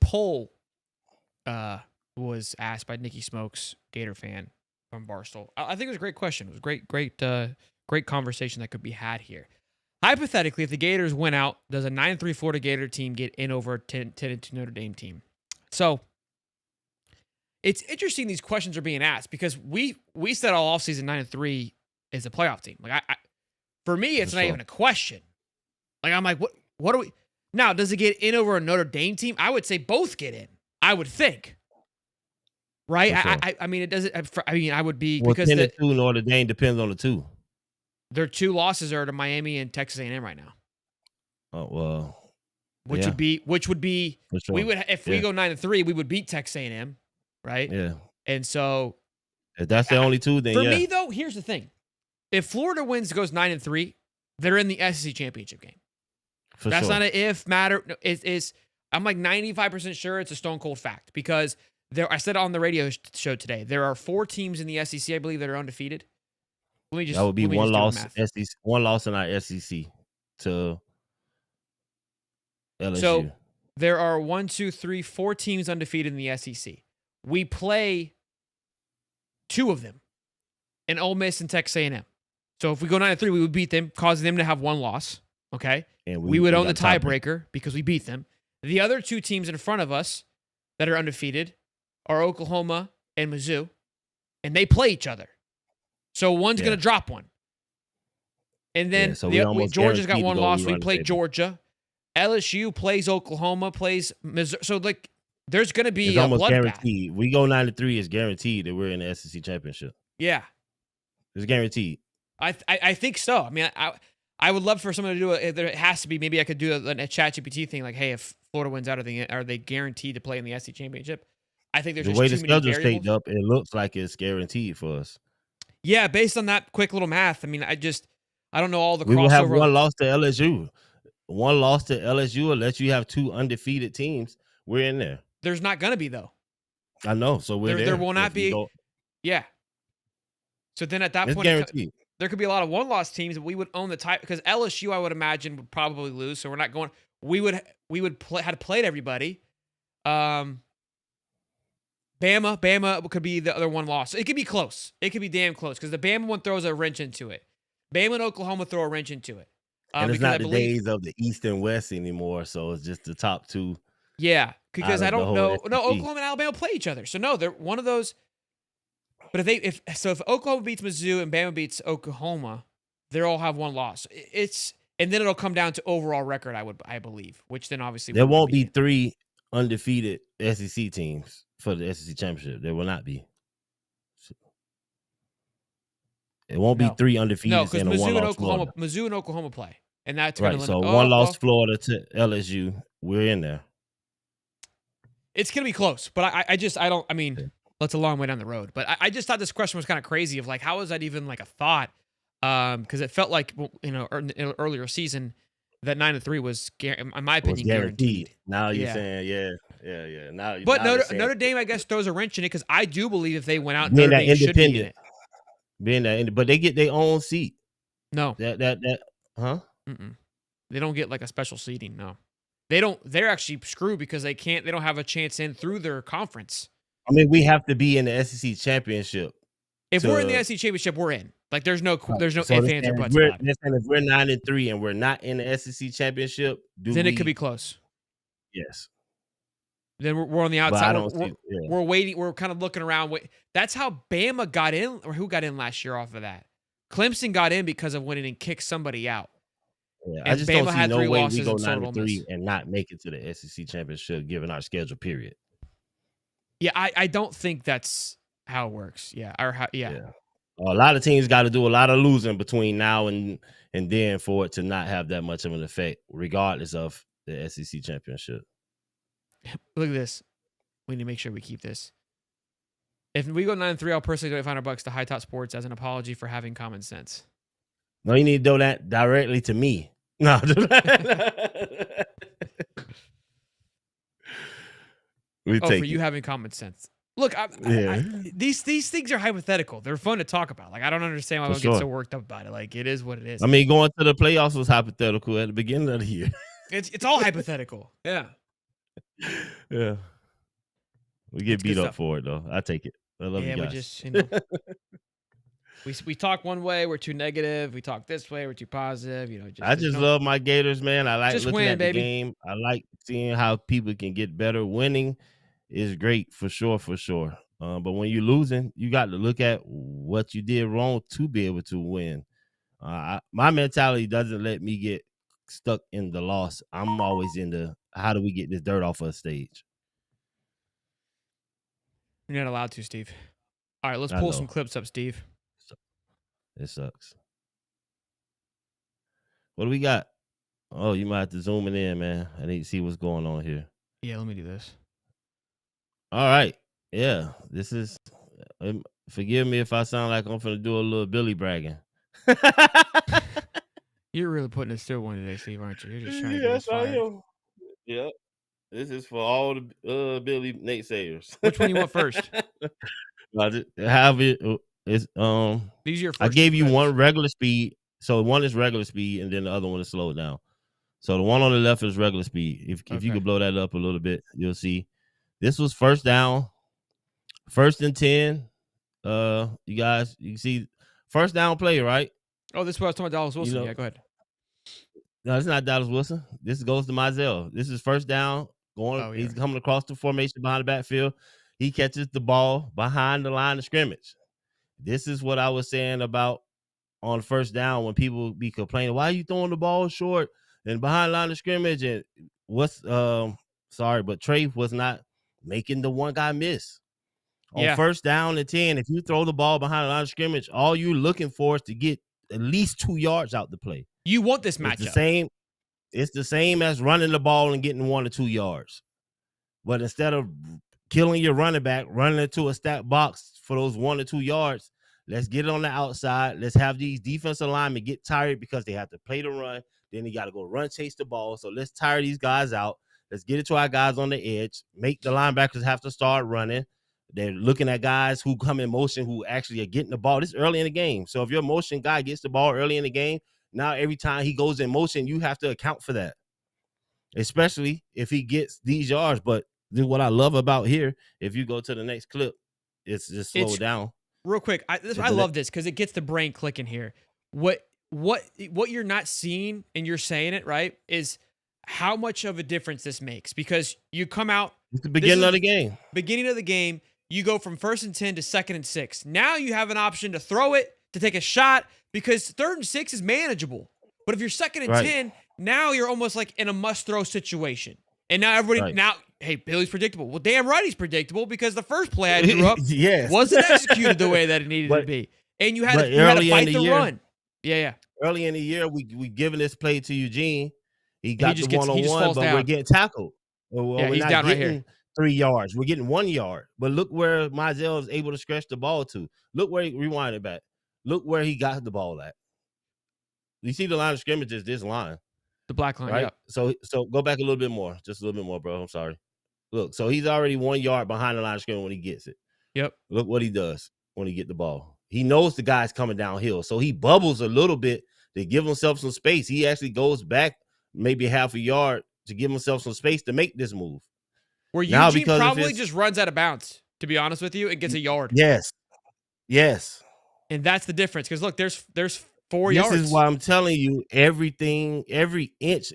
poll was asked by Nikki Smokes, Gator fan from Barstool. I think it was a great question. It was great conversation that could be had here. Hypothetically, if the Gators win out, does a 9-3 Florida Gator team get in over a 10-2 Notre Dame team? So it's interesting these questions are being asked because we said all offseason 9-3 is a playoff team. Like for me, it's not even a question. Like I'm like, what do we now? Does it get in over a Notre Dame team? I would say both get in. I would think, right? Sure. I mean, it doesn't. I mean, I would be because 10-2 Notre Dame depends on the two. Their 2 losses are to Miami and Texas A&M right now. Oh well. Which would be sure. We would if we go 9-3, we would beat Texas A&M, right? Yeah. And so if that's the only two, then for me though, here's the thing: if Florida goes 9-3, they're in the SEC championship game. That's not an if matter. It's I'm like 95% sure it's a stone cold fact because I said it on the radio show today. There are 4 teams in the SEC, I believe, that are undefeated. That would be one loss. One loss in our SEC to LSU. So there are 1, 2, 3, 4 teams undefeated in the SEC. We play 2 of them, in Ole Miss and Texas A&M. So if we go 9-3, we would beat them, causing them to have 1 loss. Okay, and we would own the tiebreaker because we beat them. The other 2 teams in front of us that are undefeated are Oklahoma and Mizzou, and they play each other. So one's going to drop one. And then Georgia's got 1 loss. We play Georgia. LSU plays Oklahoma, plays Missouri. So, like, there's going to be a bloodbath. Guaranteed. We go 9-3, it's guaranteed that we're in the SEC championship. Yeah. It's guaranteed. I think so. I mean, I would love for someone to do it. There has to be. Maybe I could do a ChatGPT thing like, hey, if Florida wins out, are they guaranteed to play in the SEC championship? I think there's The just way too the many schedule shaped variables. up, it looks like it's guaranteed for us. Yeah, based on that quick little math, I mean, I don't know all the We will have crossover. one loss to LSU. One loss to LSU will let you have 2 undefeated teams. We're in there. There's not going to be, though. I know, so we're there. There will not If we be. go, Yeah. So then at that it's point, guaranteed. there could be a lot of one-loss teams. We would own the tie because LSU, I would imagine, would probably lose. So we're not going. We would had played everybody. Bama could be the other one loss. It could be close. It could be damn close because the Bama one throws a wrench into it. Bama and Oklahoma throw a wrench into it. And it's not the days of the East and West anymore, so it's just the top 2. Yeah, because I don't know. SEC. No, Oklahoma and Alabama play each other, so no, they're one of those. But if Oklahoma beats Mizzou and Bama beats Oklahoma, they'll all have one loss. And then it'll come down to overall record. I believe, which then obviously there won't be 3 undefeated SEC teams for the SEC championship. There will not be. It won't be 3 undefeated. No, because Mizzou and Oklahoma play, and that's right. So one loss Florida to LSU. We're in there. It's gonna be close, but I don't. I mean, that's a long way down the road. But I just thought this question was kind of crazy. Of like, how is that even like a thought? Because it felt like in an earlier season that 9-3 was, in my opinion, guaranteed. Now you're saying, yeah. Now, but Notre Dame, I guess, throws a wrench in it because I do believe if they went out, being Notre that Dame should be in it. Being that, but they get their own seat. No, huh? Mm-mm. They don't get like a special seating. No, they don't. They're actually screwed because they don't have a chance in through their conference. I mean, we have to be in the SEC championship. If we're in the SEC championship, we're in. Like, there's no ifs, ands, or buts about it. If we're 9-3 and we're not in the SEC championship, then it could be close. Yes. Then we're on the outside. We're waiting. We're kind of looking around. That's how Bama got in, or who got in last year off of that. Clemson got in because of winning and kicked somebody out. Yeah, I just Bama don't see no way we go 9-3 and not make it to the SEC championship given our schedule. Period. Yeah, I don't think that's how it works. Yeah, yeah. A lot of teams got to do a lot of losing between now and then for it to not have that much of an effect, regardless of the SEC championship. Look at this. We need to make sure we keep this. If we go 9-3, I'll personally donate $500 to High Top Sports as an apology for having common sense. No, you need to do that directly to me. No. For you having common sense. Look, these things are hypothetical. They're fun to talk about. Like, I don't understand why we get so worked up about it. Like, it is what it is. I mean, going to the playoffs was hypothetical at the beginning of the year. It's all hypothetical. Yeah. Yeah. We get beat up for it, though. I take it. I love you guys. We just, we talk one way, we're too negative. We talk this way, we're too positive. I just love my Gators, man. I like looking at the baby. game. I like seeing how people can get better. Winning is great for sure. But when you're losing, you got to look at what you did wrong to be able to win. My mentality doesn't let me get stuck in the loss. I'm always in the how do we get this dirt off of a stage. You're not allowed to, Steve. All right, let's pull some clips up, Steve. It sucks. What do we got? Oh, you might have to zoom it in, man. I need to see what's going on here. Yeah, let me do this. All right. Yeah, this is. Forgive me if I sound like I'm finna do a little Billy bragging. You're really putting a still one today, Steve, aren't you? You're just trying to get us fired. I am. Yeah. This is for all the Billy naysayers. Which one you want first? Have it. It's These are your first. I gave you one regular speed. So one is regular speed, and then the other one is slowed down. So the one on the left is regular speed. If you could blow that up a little bit, you'll see. This was first down, 1st and 10. You guys, you see first down play, right? Oh, this was talking about Dallas Wilson. Yeah, go ahead. No, it's not Dallas Wilson. This goes to Mizell. This is first down. He's coming across the formation behind the backfield. He catches the ball behind the line of scrimmage. This is what I was saying about on first down when people be complaining, why are you throwing the ball short and behind the line of scrimmage? And but Trey was not making the one guy miss. On first down and 10, if you throw the ball behind the line of scrimmage, all you're looking for is to get at least 2 yards out the play. You want this matchup. It's the same as running the ball and getting 1 or 2 yards. But instead of killing your running back, running into a stack box for those 1 or 2 yards. Let's get it on the outside. Let's have these defensive linemen get tired because they have to play the run. Then they got to go run, chase the ball. So let's tire these guys out. Let's get it to our guys on the edge. Make the linebackers have to start running. They're looking at guys who come in motion who actually are getting the ball. This is early in the game. So if your motion guy gets the ball early in the game, now every time he goes in motion, you have to account for that, especially if he gets these yards. But this is what I love about here. If you go to the next clip, it's just slow down. Real quick, I love this because it gets the brain clicking here. What you're not seeing, and you're saying it, right, is how much of a difference this makes. Because you come out. It's the beginning of the game. Beginning of the game, you go from 1st and 10 to 2nd and 6. Now you have an option to throw it, to take a shot, because 3rd and 6 is manageable. But if you're 2nd and 10, now you're almost like in a must-throw situation. And now everybody, hey, Billy's predictable. Well, damn right he's predictable, because the first play I drew up wasn't executed the way that it needed to be. And you had to fight the run. Yeah. Early in the year, we giving this play to Eugene. He got the one-on-one, but down. We're getting tackled. We're he's not down getting right here. 3 yards. We're getting 1 yard. But look where Mizell is able to stretch the ball to. Look where he rewind it back. Look where he got the ball at. You see the line of scrimmage is this line. The black line, right? So go back a little bit more. Just a little bit more, bro. I'm sorry. Look, so he's already 1 yard behind the line of scrimmage when he gets it. Yep. Look what he does when he get the ball. He knows the guy's coming downhill. So he bubbles a little bit to give himself some space. He actually goes back maybe half a yard to give himself some space to make this move. Where Eugene probably just runs out of bounds, to be honest with you, and gets a yard. Yes. And that's the difference. Because look, there's 4 yards. This is why I'm telling you, every inch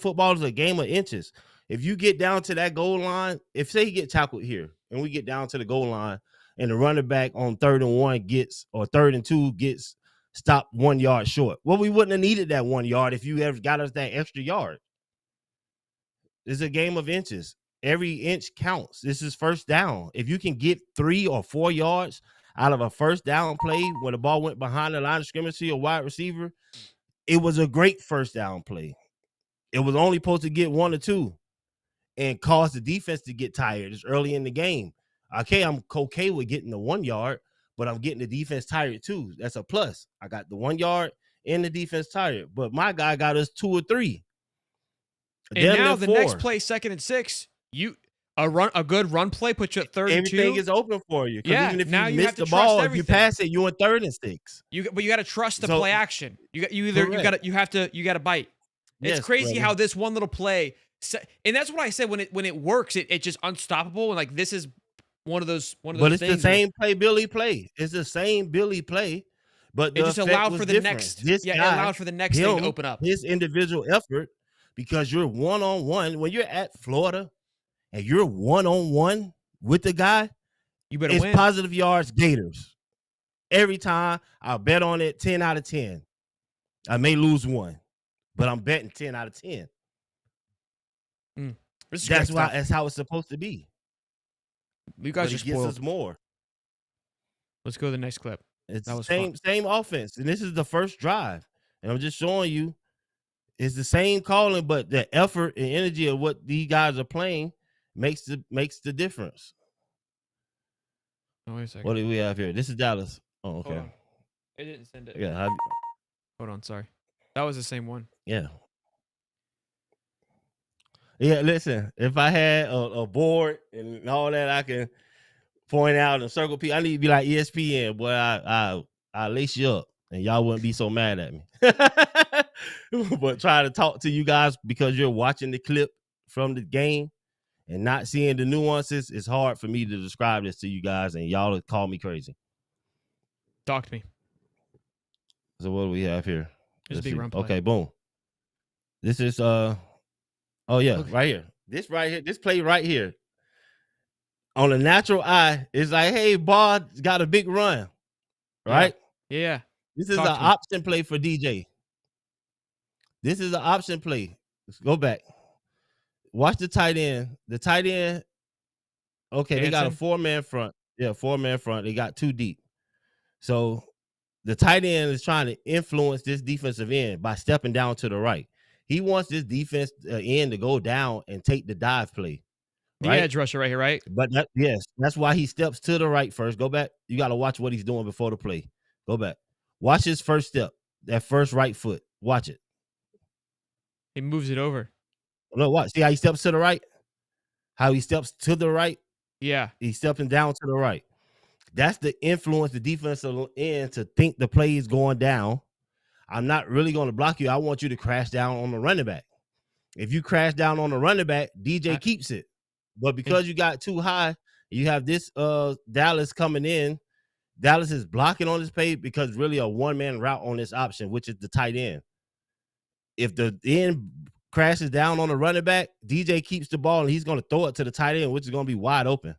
football is a game of inches. If you get down to that goal line, if say you get tackled here and we get down to the goal line and the running back on 3rd and 1 or 3rd and 2 gets stopped 1 yard short. Well, we wouldn't have needed that 1 yard if you ever got us that extra yard. It's a game of inches. Every inch counts. This is first down. If you can get 3 or 4 yards out of a first down play where the ball went behind the line of scrimmage to your wide receiver, it was a great first down play. It was only supposed to get 1 or 2 and cause the defense to get tired. It's early in the game. Okay, I'm okay with getting the 1 yard, but I'm getting the defense tired too. That's a plus. I got the 1 yard and the defense tired, but my guy got us 2 or 3. And now the next play, 2nd and 6, a good run play puts you at 3rd and 2. Everything is open for you. Yeah, even if now you you miss have to the ball, trust if you pass it, you're in 3rd and 6. But you got to trust the play action. You got to bite. It's crazy how this one little play, and that's what I said when it works, it's just unstoppable. And like this is one of those. But it's the same play Billy play. It's the same Billy play, but it just allowed for the next. It allowed for the next thing to open up. His individual effort, because you're 1-on-1 when you're at Florida, and you're 1-on-1 with the guy. You better win. It's positive yards Gators. Every time I bet on it, 10 out of 10. I may lose 1, but I'm betting 10 out of 10. That's how it's supposed to be. You guys are spoiled. Gets us more. Let's go to the next clip. It's the same offense, and this is the first drive. And I'm just showing you, it's the same calling, but the effort and energy of what these guys are playing makes the difference. Oh, wait a second. What do we have here? This is Dallas. Oh, okay. It didn't send it. Yeah. Hold on, sorry. That was the same one. Yeah. Yeah, listen, if I had a board and all that, I can point out and circle people. I need to be like ESPN, boy. I lace you up, and y'all wouldn't be so mad at me. But try to talk to you guys because you're watching the clip from the game and not seeing the nuances. It's hard for me to describe this to you guys, and y'all would call me crazy. Talk to me. So what do we have here? There's a big run play. Okay, boom. This is oh yeah, right here. This play right here. On a natural eye, it's like, hey, Bard's got a big run. Right? Yeah. This is an option play for DJ. This is an option play. Let's go back. Watch the tight end. The tight end, okay, they got a 4-man front. Yeah, 4-man front. They got 2 deep. So the tight end is trying to influence this defensive end by stepping down to the right. He wants this defense end to go down and take the dive play. The right? edge rusher right here, right? But that's why he steps to the right first. Go back. You got to watch what he's doing before the play. Go back. Watch his first step. That first right foot. Watch it. He moves it over. No, watch. See how he steps to the right? How he steps to the right? Yeah. He's stepping down to the right. That's the influence the defensive end to think the play is going down. I'm not really going to block you. I want you to crash down on the running back. If you crash down on the running back, DJ keeps it. But because you got too high, you have this Dallas coming in. Dallas is blocking on this play because really a one-man route on this option, which is the tight end. If the end crashes down on the running back, DJ keeps the ball and he's going to throw it to the tight end, which is going to be wide open.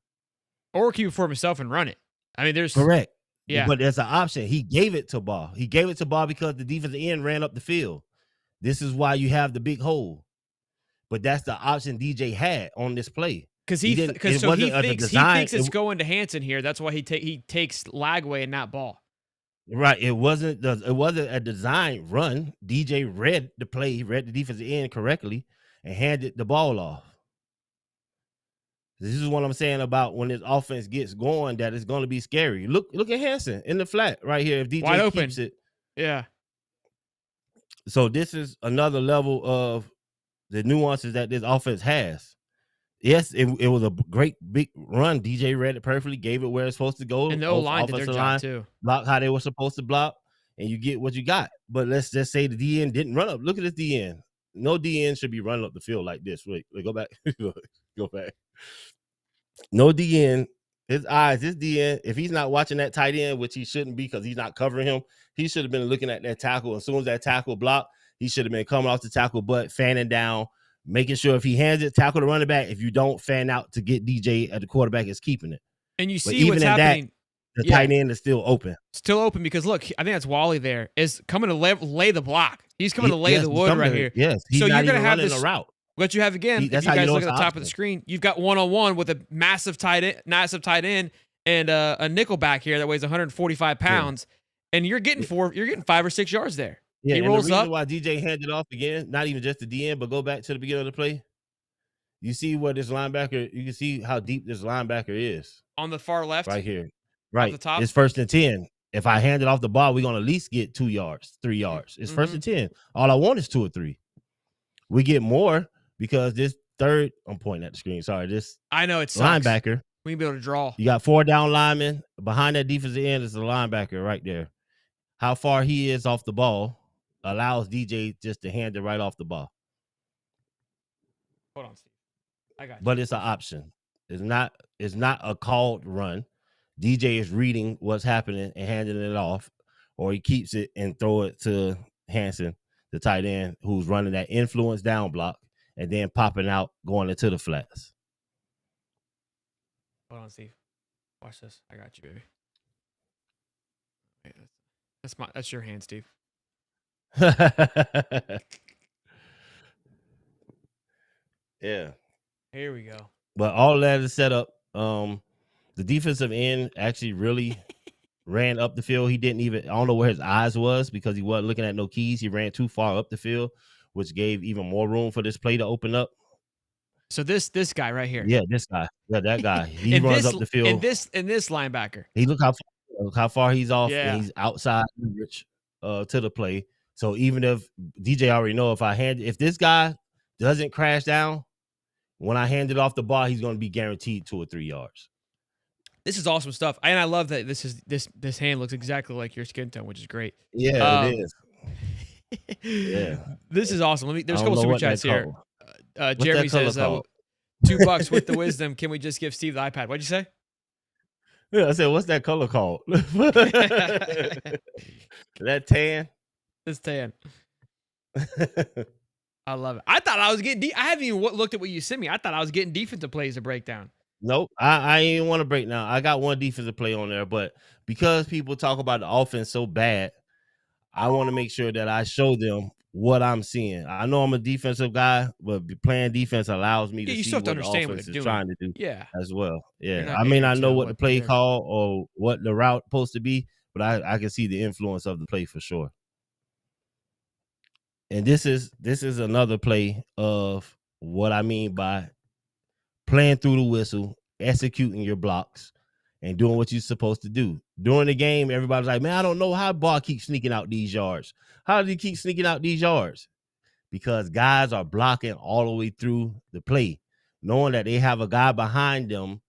Or keep it for himself and run it. I mean, there's correct. Yeah. But there's an option. He gave it to Ball. He gave it to Ball because the defensive end ran up the field. This is why you have the big hole. But that's the option DJ had on this play. Because he thinks it's going to Hansen here. That's why he takes Lagway and not Ball. Right. It wasn't a design run. DJ read the play, he read the defensive end correctly and handed the ball off. This is what I'm saying about when this offense gets going, that it's going to be scary. Look at Hansen in the flat right here. If DJ keeps it. Yeah. So this is another level of the nuances that this offense has. Yes, it was a great big run. DJ read it perfectly, gave it where it's supposed to go. And the O-line did their job too. Block how they were supposed to block, and you get what you got. But let's just say the DN didn't run up. Look at this DN. No DN should be running up the field like this. Wait, go back. Go back. No DN. His DN, if he's not watching that tight end, which he shouldn't be because he's not covering him, he should have been looking at that tackle. As soon as that tackle blocked, he should have been coming off the tackle, but fanning down, making sure if he hands it, tackle the running back. If you don't fan out to get DJ at the quarterback, is keeping it. And you see what's happening. The tight end is still open. Still open because look, I think that's Wally there is coming to lay the block. He's coming to lay the wood right here. Yes. So you're gonna have this a route. What you have again, if you guys look at the top of the screen, you've got one-on-one with a massive tight end and a nickel back here that weighs 145 pounds, and you're getting 5 or 6 yards there. Yeah, he rolls the reason up. why DJ handed off again, not even just the DN, but go back to the beginning of the play. You see where this linebacker, you can see how deep this linebacker is. On the far left? Right here. Right. The top? It's 1st and 10. If I hand it off the ball, we're going to at least get 2 yards, 3 yards. It's 1st and 10. All I want is 2 or 3. We get more because this third, I'm pointing at the screen. Sorry. This I know it's linebacker. We can be able to draw. You got 4 down linemen. Behind that defensive end is the linebacker right there. How far he is off the ball allows DJ just to hand it right off the ball. Hold on, Steve. I got you. But it's an option. It's not a called run. DJ is reading what's happening and handing it off, or he keeps it and throw it to Hansen, the tight end, who's running that influence down block and then popping out, going into the flats. Hold on, Steve. Watch this. I got you, baby. That's your hand, Steve. Yeah. Here we go. But all that is set up. The defensive end actually really ran up the field. He didn't even, I don't know where his eyes was because he wasn't looking at no keys. He ran too far up the field, which gave even more room for this play to open up. So this guy right here. Yeah, this guy. Yeah, that guy. He runs up the field. And this linebacker. He look how far he's off, and he's outside to the play. So even if DJ already know if this guy doesn't crash down, when I hand it off the ball, he's going to be guaranteed 2 or 3 yards. This is awesome stuff, and I love that this hand looks exactly like your skin tone, which is great. Yeah, it is. Yeah, this is awesome. There's a couple super chats here. Jeremy says, $2 with the wisdom. Can we just give Steve the iPad? What'd you say? Yeah, I said, what's that color called? That tan? It's tan. I love it. I thought I was getting deep. I haven't even looked at what you sent me. I thought I was getting defensive plays to break down. Nope. I ain't want to break now. I got one defensive play on there, but because people talk about the offense so bad, I want to make sure that I show them what I'm seeing. I know I'm a defensive guy, but playing defense allows me to see what the offense is trying to do as well. Yeah. I may not know what the play call or what the route supposed to be, but I can see the influence of the play for sure. And this is another play of what I mean by playing through the whistle, executing your blocks, and doing what you're supposed to do. During the game, everybody's like, man, I don't know how Ball keeps sneaking out these yards. How did he keep sneaking out these yards? Because guys are blocking all the way through the play, knowing that they have a guy behind them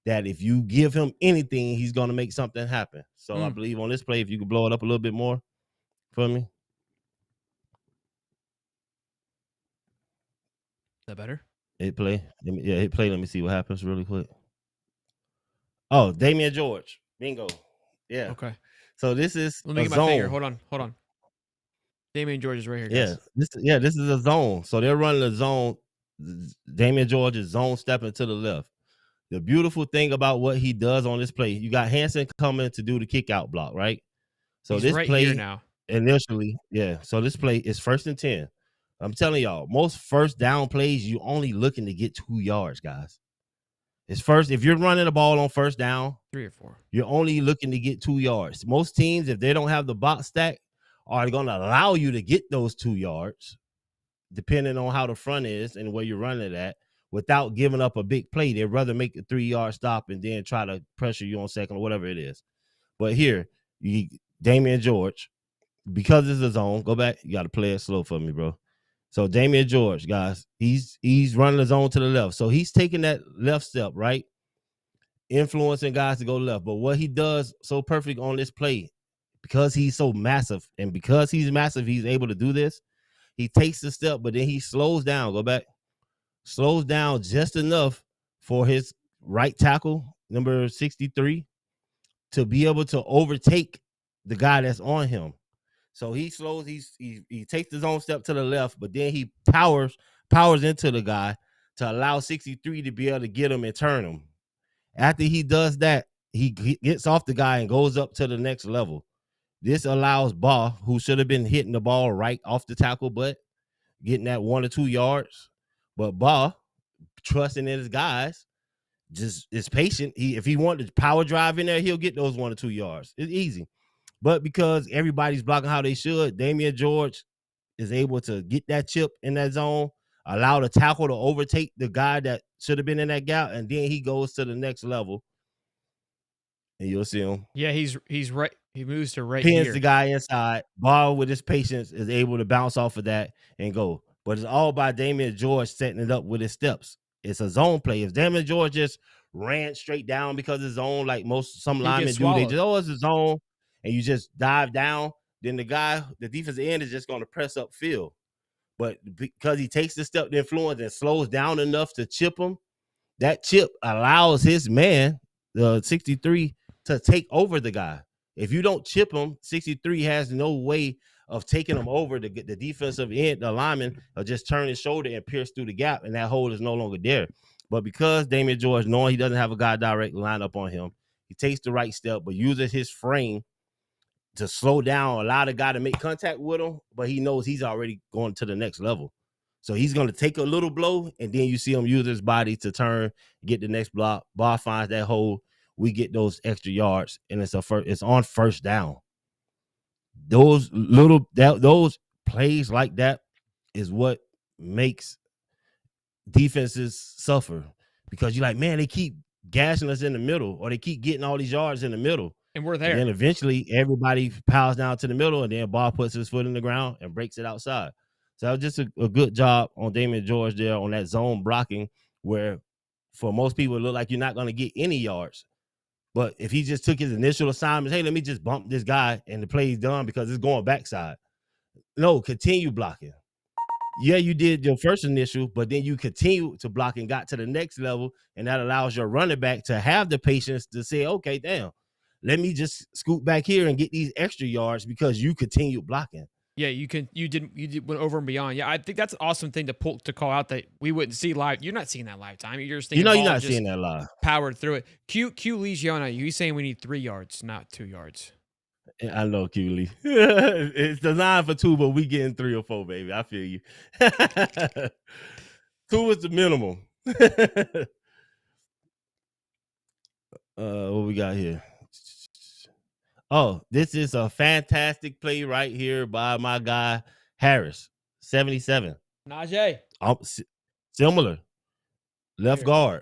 that if you give him anything, he's going to make something happen. So I believe on this play, if you could blow it up a little bit more for me. Is that better? Hit play. Hit play. Let me see what happens really quick. Oh, Damian George. Bingo. Yeah. Okay. So this is Let me get my finger. Hold on. Damian George is right here, guys. This is a zone. So they're running a zone. Damian George is zone stepping to the left. The beautiful thing about what he does on this play, you got Hansen coming to do the kick out block, right? So He's this right play here now. Initially, so this play is 1st and 10. I'm telling y'all, most first down plays, you only looking to get 2 yards, guys. It's first, if you're running the ball on first down, 3 or 4, you're only looking to get 2 yards. Most teams, if they don't have the box stack, are going to allow you to get those 2 yards, depending on how the front is and where you're running it at, without giving up a big play. They'd rather make a 3-yard stop and then try to pressure you on second or whatever it is. But here, Damian George, because it's a zone, go back. You got to play it slow for me, bro. So Damian George, guys, he's running the zone to the left. So he's taking that left step, right? Influencing guys to go left. But what he does so perfect on this play, because he's so massive, and because he's massive, he's able to do this. He takes the step, but then he slows down. Go back. Slows down just enough for his right tackle, number 63, to be able to overtake the guy that's on him. So he slows, he takes his own step to the left, but then he powers into the guy to allow 63 to be able to get him and turn him. After he does that, he gets off the guy and goes up to the next level. This allows Ba, who should have been hitting the ball right off the tackle butt, getting that 1 or 2 yards. But Ba, trusting in his guys, just is patient. If he wanted to power drive in there, he'll get those 1 or 2 yards. It's easy. But because everybody's blocking how they should, Damian George is able to get that chip in that zone, allow the tackle to overtake the guy that should have been in that gap, and then he goes to the next level. And you'll see him. Yeah, he's right. He moves to right Pins here. the guy inside. Ball with his patience is able to bounce off of that and go. But it's all by Damian George setting it up with his steps. It's a zone play. If Damian George just ran straight down because it's zone, like some linemen do, they just, it's a zone, and you just dive down, then the defensive end is just going to press up field. But because he takes the step to influence and slows down enough to chip him, that chip allows his man, the 63, to take over the guy. If you don't chip him, 63 has no way of taking him over. The defensive end, the lineman, will just turn his shoulder and pierce through the gap, and that hole is no longer there. But because Damian George, knowing he doesn't have a guy direct line up on him, he takes the right step, but uses his frame to slow down, allow the guy to make contact with him, but he knows he's already going to the next level. So he's going to take a little blow, and then you see him use his body to turn, get the next block. Ball finds that hole. We get those extra yards, and it's on first down. Those plays like that is what makes defenses suffer, because you're like, man, they keep gashing us in the middle, or they keep getting all these yards in the middle. And we're there. And then eventually everybody piles down to the middle, and then Ball puts his foot in the ground and breaks it outside. So that was just a good job on Damian George there on that zone blocking, where for most people it looked like you're not going to get any yards. But if he just took his initial assignments, hey, let me just bump this guy and the play's done because it's going backside. No, continue blocking. Yeah, you did your first initial, but then you continue to block and got to the next level, and that allows your running back to have the patience to say, okay, damn, let me just scoot back here and get these extra yards because you continue blocking. Yeah, you went over and beyond. Yeah, I think that's an awesome thing to call out that we wouldn't see live. You're not seeing that live time. You're just thinking, you're not seeing that live. Powered through it. Q Lee's yelling at you. He's saying we need 3 yards, not 2 yards. I know, Q Lee. It's designed for 2, but we getting 3 or 4, baby. I feel you. 2 is the minimum. What we got here? Oh, this is a fantastic play right here by my guy Harris, 77. Najee. Similar. left Here. guard.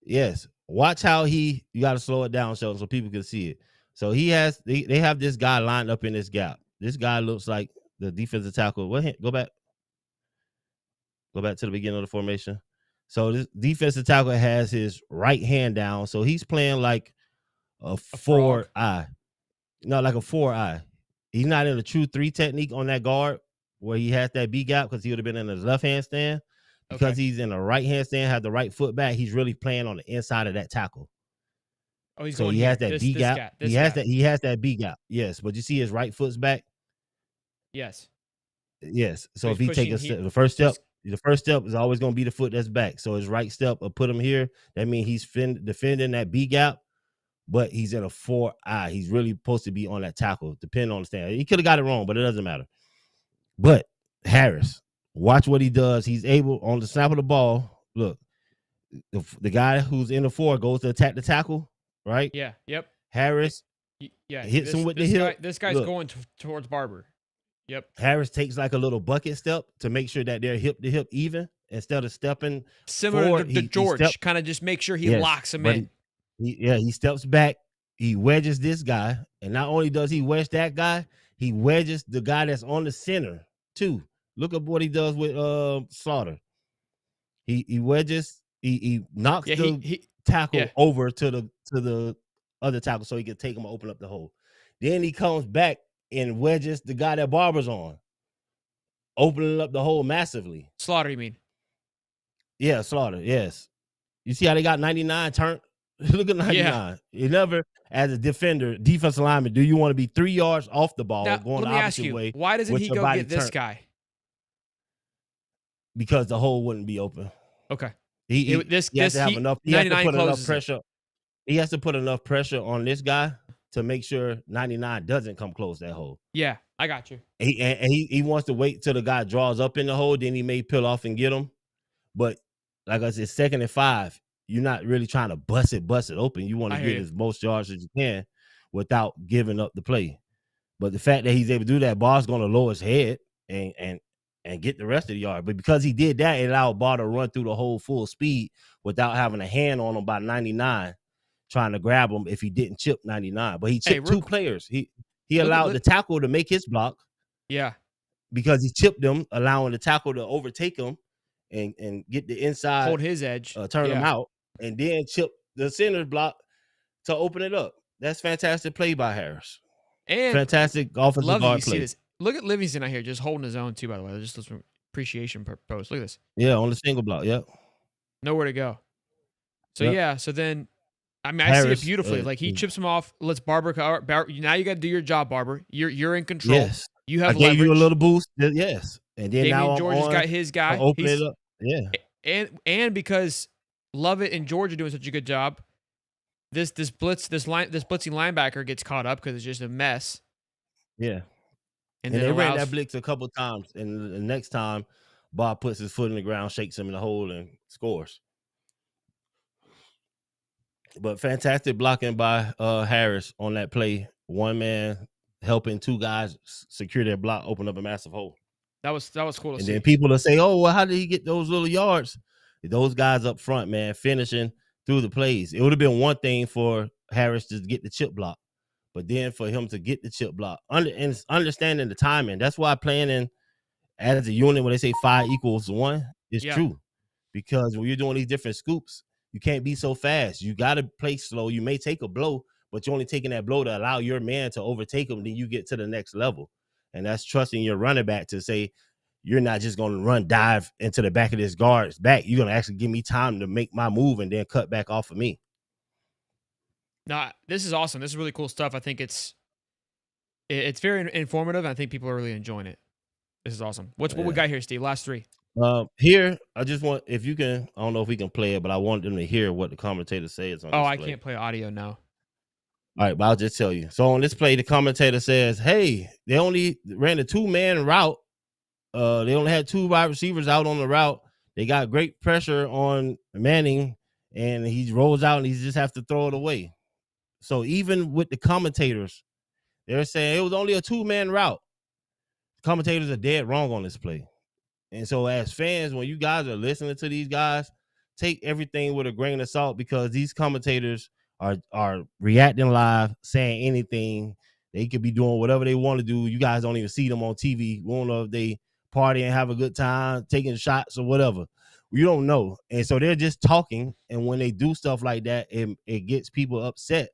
Yes. Watch how you got to slow it down, Sheldon, so people can see it. So they have this guy lined up in this gap. This guy looks like the defensive tackle. Go back. Go back to the beginning of the formation. So this defensive tackle has his right hand down. So he's playing like a 4-eye. No, like a 4-eye. He's not in a true 3 technique on that guard where he has that B gap because he would have been in his left hand stand. Because he's in a right hand stand, had the right foot back, he's really playing on the inside of that tackle. Oh, he's so going he here. has that B gap. He has that B gap. Yes, but you see his right foot's back. Yes. Yes. So if he take a step, the first step is always going to be the foot that's back. So his right step will put him here. That means he's defending that B gap, but he's in a 4-eye. He's really supposed to be on that tackle, depending on the stand. He could have got it wrong, but it doesn't matter. But Harris, watch what he does. He's able on the snap of the ball. Look, the guy who's in the 4 goes to attack the tackle, right? Yeah. Yep. Harris, hits him with the hip. This guy's going towards Barber. Yep. Harris takes like a little bucket step to make sure that they're hip to hip even instead of stepping similar forward. to George. Kind of just make sure he locks him in. He steps back. He wedges this guy, and not only does he wedge that guy, he wedges the guy that's on the center too. Look at what he does with Slaughter. He wedges. He knocks the tackle over to the other tackle so he can take him and open up the hole. Then he comes back and wedges the guy that Barber's on, opening up the hole massively. Slaughter, you mean? Yeah, Slaughter. Yes. You see how they got 99 turned? Look at 99. Yeah. You never, as a defensive lineman, do you want to be 3 yards off the ball going the opposite way? Why doesn't he go get this guy? Because the hole wouldn't be open. Okay. He has to have enough. He has to put enough pressure. He has to put enough pressure on this guy to make sure 99 doesn't come close that hole. Yeah, I got you. He wants to wait till the guy draws up in the hole, then he may peel off and get him. But like I said, 2nd and 5, you're not really trying to bust it open. You want to get as most yards as you can without giving up the play. But the fact that he's able to do that, Barr's going to lower his head and get the rest of the yard. But because he did that, it allowed Barr to run through the hole full speed without having a hand on him by 99. Trying to grab him if he didn't chip 99, but he chipped 2 players. He allowed the tackle to make his block. Yeah, because he chipped them, allowing the tackle to overtake him and get the inside, hold his edge, turn him out, and then chip the center's block to open it up. That's fantastic play by Harris. And fantastic offensive guard play. This. Look at Livingston out here just holding his own too. By the way, just some appreciation post. Look at this. Yeah, on the single block. Yep. Nowhere to go. So so then. I mean, Harris, I see it beautifully. Like he chips him off. Lets Barber. Now you got to do your job, Barber. You're in control. Yes. You have. I gave you a little boost. Yes. And then Damian George has got his guy. Open it up. Yeah. And because Lovett and George are doing such a good job, this blitzing linebacker gets caught up because it's just a mess. Yeah. And they ran that blitz a couple times, and the next time, Bob puts his foot in the ground, shakes him in the hole, and scores. But fantastic blocking by Harris on that play. One man helping 2 guys secure their block, open up a massive hole. That was cool to see. And then people will say, "Oh, well, how did he get those little yards?" Those guys up front, man, finishing through the plays. It would have been one thing for Harris to get the chip block, but then for him to get the chip block, understanding the timing. That's why playing as a unit when they say 5 equals 1 is true, because when you're doing these different scoops, you can't be so fast. You got to play slow. You may take a blow, but you're only taking that blow to allow your man to overtake him. Then you get to the next level. And that's trusting your running back to say, you're not just going to dive into the back of this guard's back. You're going to actually give me time to make my move and then cut back off of me. No, this is awesome. This is really cool stuff. I think it's very informative. I think people are really enjoying it. This is awesome. What we got here, Steve? Last 3. Here, I just want, if you can, I don't know if we can play it, but I want them to hear what the commentator says on this I play. can't play audio now. All right, but I'll just tell you. So on this play, the commentator says, hey, they only ran a 2-man route. They only had 2 wide receivers out on the route. They got great pressure on Manning, and he rolls out and he just has to throw it away. So even with the commentators, they're saying it was only a 2-man route. Commentators are dead wrong on this play. And so as fans, when you guys are listening to these guys take everything with a grain of salt because these commentators are reacting live, saying anything. They could be doing whatever they want to do. You guys don't even see them on TV. We don't know if they party and have a good time, taking shots or whatever. You don't know. And so they're just talking. And when they do stuff like that, it gets people upset.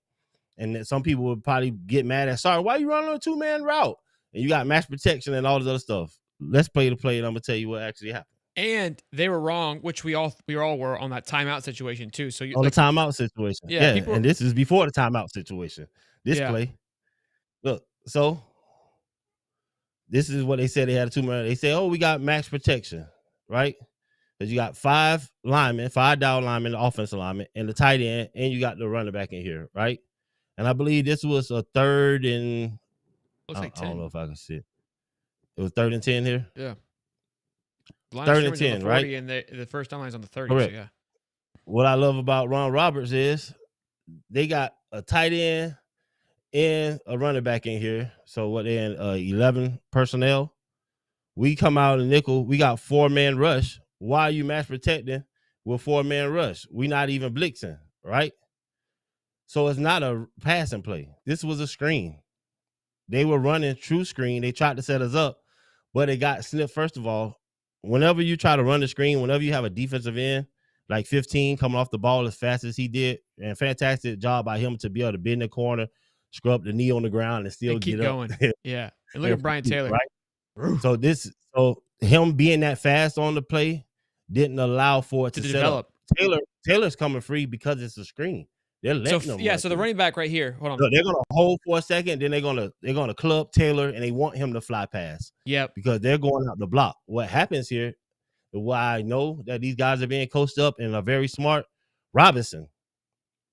And some people would probably get mad at, sorry, why you running on a 2-man route? And you got match protection and all this other stuff. Let's play the play, and I'm gonna tell you what actually happened. And they were wrong, which we all were on that timeout situation too. So On the timeout situation, yeah, and this is before the timeout situation. This play, look, so this is what they said. They had a 2-man. They say, oh, we got max protection, right? Because you got 5 linemen, 5 down linemen, the offensive lineman, and the tight end, and you got the running back in here, right? And I believe this was a 3rd and looks like 10. I don't know if I can see it. It was 3rd and 10 here. Yeah. 3rd and 10, right? And the first down line's on the 30. Correct. So yeah. What I love about Ron Roberts is they got a tight end and a running back in here. So what they in 11 personnel. We come out in nickel. We got 4-man rush. Why are you match protecting with 4-man rush? We not even blitzing, right? So it's not a passing play. This was a screen. They were running true screen. They tried to set us up, but it got sniffed. First of all, whenever you try to run the screen, whenever you have a defensive end, like 15 coming off the ball as fast as he did, and fantastic job by him to be able to bend the corner, scrub the knee on the ground, and still keep get going. up. Yeah. And look at Brian Taylor. Right? So him being that fast on the play didn't allow for it to develop. Taylor's coming free because it's a screen. They're letting them. Yeah, so the running back right here. Hold on. So they're gonna hold for a second, then they're gonna club Taylor, and they want him to fly pass. Yep. Because they're going out the block. What happens here, why I know that these guys are being coached up and are very smart, Robinson.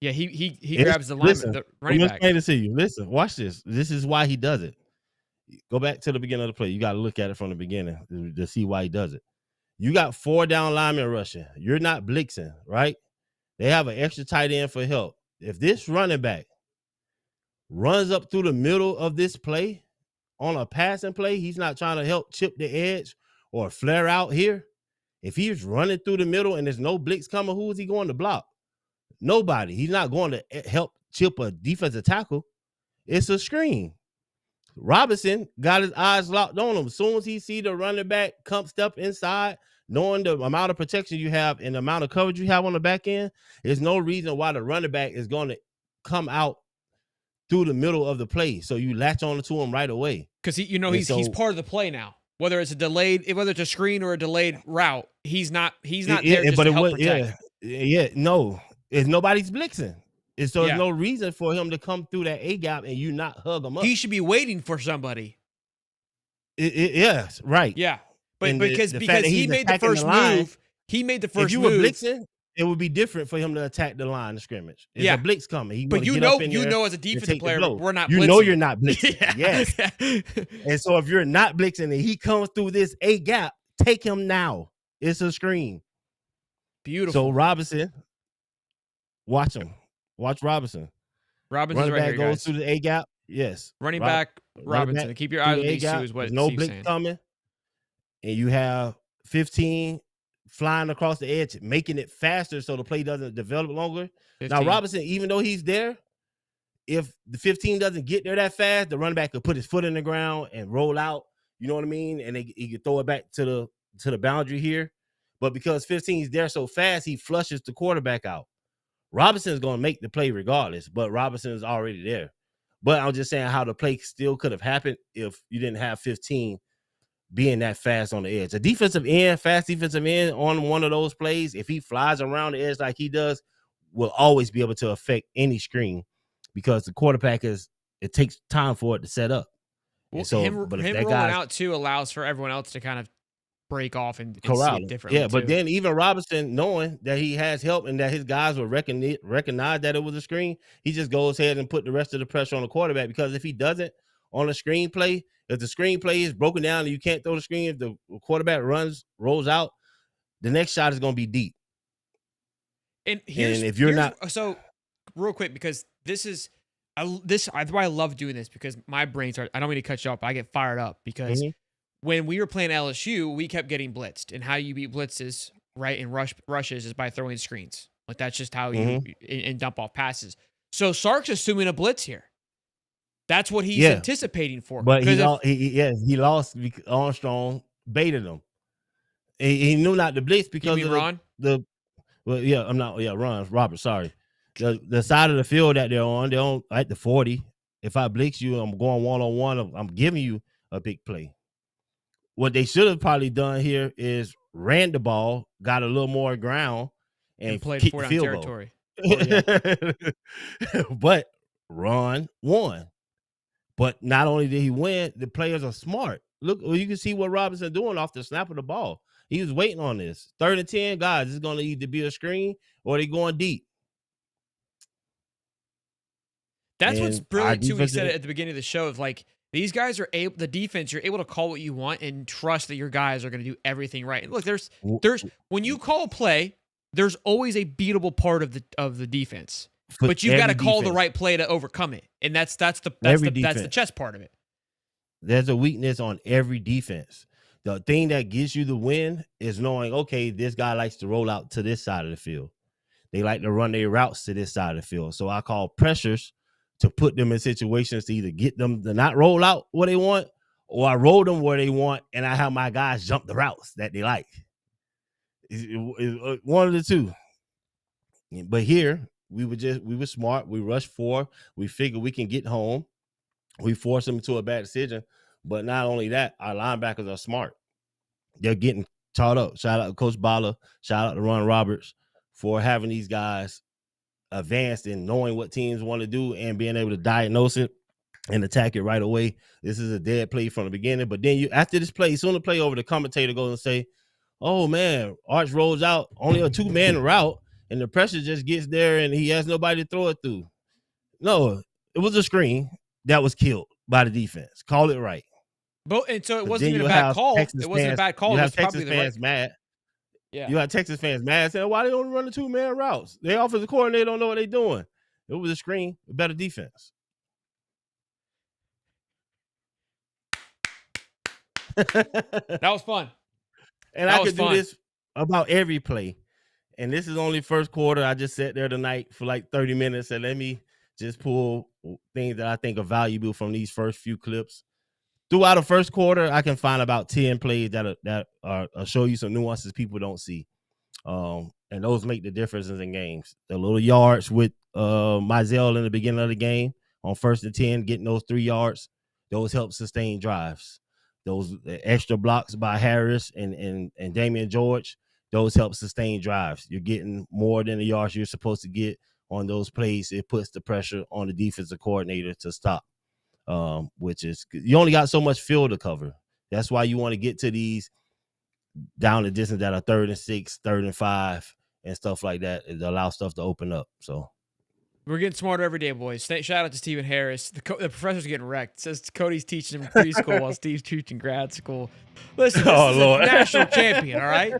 Yeah, he grabs the line, the running back. I'm explaining to you. Listen, watch this. This is why he does it. Go back to the beginning of the play. You got to look at it from the beginning to see why he does it. You got 4 down linemen rushing. You're not blitzing, right? They have an extra tight end for help. If this running back runs up through the middle of this play on a passing play, he's not trying to help chip the edge or flare out here. If he's running through the middle and there's no blitz coming, who is he going to block? Nobody. He's not going to help chip a defensive tackle. It's a screen. Robinson got his eyes locked on him. As soon as he see the running back come step inside, knowing the amount of protection you have and the amount of coverage you have on the back end, there's no reason why the running back is going to come out through the middle of the play. So you latch on to him right away. Because he's part of the play now. Whether it's a screen or a delayed route, he's not there just to help protect. No. It's nobody's blitzing. There's no reason for him to come through that A gap and you not hug him up. He should be waiting for somebody. Yes, right. Yeah. But because he made the first move. He made the first move. If you were blitzing, it would be different for him to attack the line of scrimmage. It's a blitz coming. But you know as a defensive player, we're not blitzing. You know you're not blitzing. Yes. And so if you're not blitzing and he comes through this A gap, take him now. It's a screen. Beautiful. So Robinson, watch him. Watch Robinson. Robinson's running right back here, goes guys. through the A gap. Yes. Running back Robinson. Back, keep your eyes on these two is what no Steve's blitz saying. coming. And you have 15 flying across the edge, making it faster so the play doesn't develop longer. 15. Now, Robinson, even though he's there, if the 15 doesn't get there that fast, the running back could put his foot in the ground and roll out. You know what I mean? And he could throw it back to the boundary here. But because 15 is there so fast, he flushes the quarterback out. Robinson's going to make the play regardless, but Robinson's already there. But I'm just saying how the play still could have happened if you didn't have 15 being that fast on the edge. Fast defensive end on one of those plays, if he flies around the edge like he does, will always be able to affect any screen because the quarterback it takes time for it to set up. Well, so, him rolling out too allows for everyone else to kind of break off and see it differently. Yeah, but then even Robinson, knowing that he has help and that his guys will recognize that it was a screen, he just goes ahead and put the rest of the pressure on the quarterback because if he doesn't on a screen play, if the screen play is broken down and you can't throw the screen, if the quarterback rolls out, the next shot is going to be deep. And if you're not so real quick, because this is why I love doing this because my brain starts. I don't mean to cut you off, but I get fired up because when we were playing LSU, we kept getting blitzed, and how you beat blitzes right, and rushes is by throwing screens. Like that's just how you and dump off passes. So Sark's assuming a blitz here. That's what he's anticipating for. But he lost because Armstrong baited him. He knew not to blitz because of Ron? Ron Robert. Sorry, the side of the field that they're on at the 40. If I blitz you, I'm going 1-on-1. I'm giving you a big play. What they should have probably done here is ran the ball, got a little more ground, and played for field territory. But Ron won. But not only did he win, the players are smart. Look, you can see what Robinson doing off the snap of the ball. He was waiting on this. 3rd and 10, guys, it's going to either be a screen or they going deep. That's what's brilliant too. He said it at the beginning of the show of like these guys are able, the defense, you're able to call what you want and trust that your guys are going to do everything right. And look, there's when you call a play, there's always a beatable part of the defense. But you've got to call the right play to overcome it, and that's the chess part of it. There's a weakness on every defense. The thing that gets you the win is knowing, okay, this guy likes to roll out to this side of the field. They like to run their routes to this side of the field. So I call pressures to put them in situations to either get them to not roll out where they want, or I roll them where they want, and I have my guys jump the routes that they like. It's one of the two. But here, we were smart. We rushed 4. We figured we can get home. We forced them to a bad decision. But not only that, our linebackers are smart. They're getting taught up. Shout out to Coach Bala. Shout out to Ron Roberts for having these guys advanced in knowing what teams want to do and being able to diagnose it and attack it right away. This is a dead play from the beginning. But then after this play, soon the play over, the commentator goes and say, oh, man, Arch rolls out, only a 2-man route. And the pressure just gets there, and he has nobody to throw it through. No, it was a screen that was killed by the defense. Call it right. And so it wasn't even a bad call. It wasn't a bad call. You have Texas fans mad. Yeah. You have Texas fans mad saying, why they don't run the 2-man routes? Their offensive coordinator don't know what they're doing. It was a screen, a better defense. That was fun. And I could do this about every play. And this is only first quarter. I just sat there tonight for like 30 minutes and let me just pull things that I think are valuable from these first few clips. Throughout the first quarter, I can find about 10 plays that show you some nuances people don't see. And those make the differences in games. The little yards with Mizell in the beginning of the game on 1st and 10, getting those 3 yards, those help sustain drives. Those extra blocks by Harris and Damian George, those help sustain drives. You're getting more than the yards you're supposed to get on those plays. It puts the pressure on the defensive coordinator to stop, which is you only got so much field to cover. That's why you want to get to these down the distance that are 3rd and 6, 3rd and 5, and stuff like that. It allows stuff to open up. So we're getting smarter every day, boys. Shout out to Stephen Harris. The professor's getting wrecked. Says Cody's teaching him preschool while Steve's teaching grad school. Listen, this is a national champion, all right?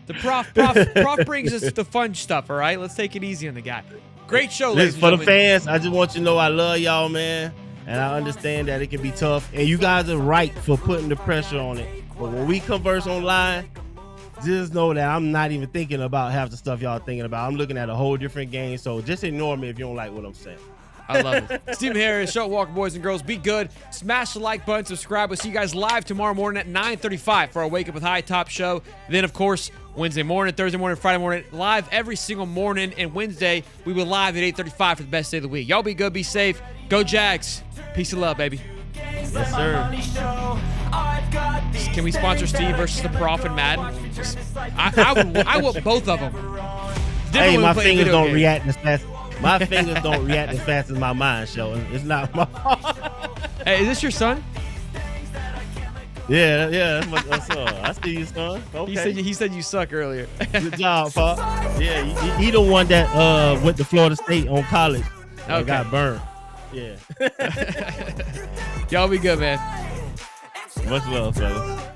The prof brings us the fun stuff, all right? Let's take it easy on the guy. Great show, ladies and gentlemen. For the fans, I just want you to know I love y'all, man. And I understand that it can be tough. And you guys are right for putting the pressure on it. But when we converse online, just know that I'm not even thinking about half the stuff y'all thinking about. I'm looking at a whole different game. So just ignore me if you don't like what I'm saying. I love it. Stephen Harris, Show Walker, boys and girls. Be good. Smash the like button. Subscribe. We'll see you guys live tomorrow morning at 9:35 for our Wake Up with High Top show. Then, of course, Wednesday morning, Thursday morning, Friday morning, live every single morning. And Wednesday, we will live at 8:35 for the best day of the week. Y'all be good. Be safe. Go Jags. Peace and love, baby. Yes, sir. Can we sponsor Steve versus the Prof and Madden? I want both of them. Hey, my fingers don't react as fast. My fingers don't react as fast as my mind, Sheldon. It's not my fault. Hey, is this your son? Yeah, that's my son. I see you, son. Okay. He said you suck earlier. Good job, Pop. Yeah, he the one that went to Florida State on college and got burned. Yeah. Y'all be good, man. Much love, fellas.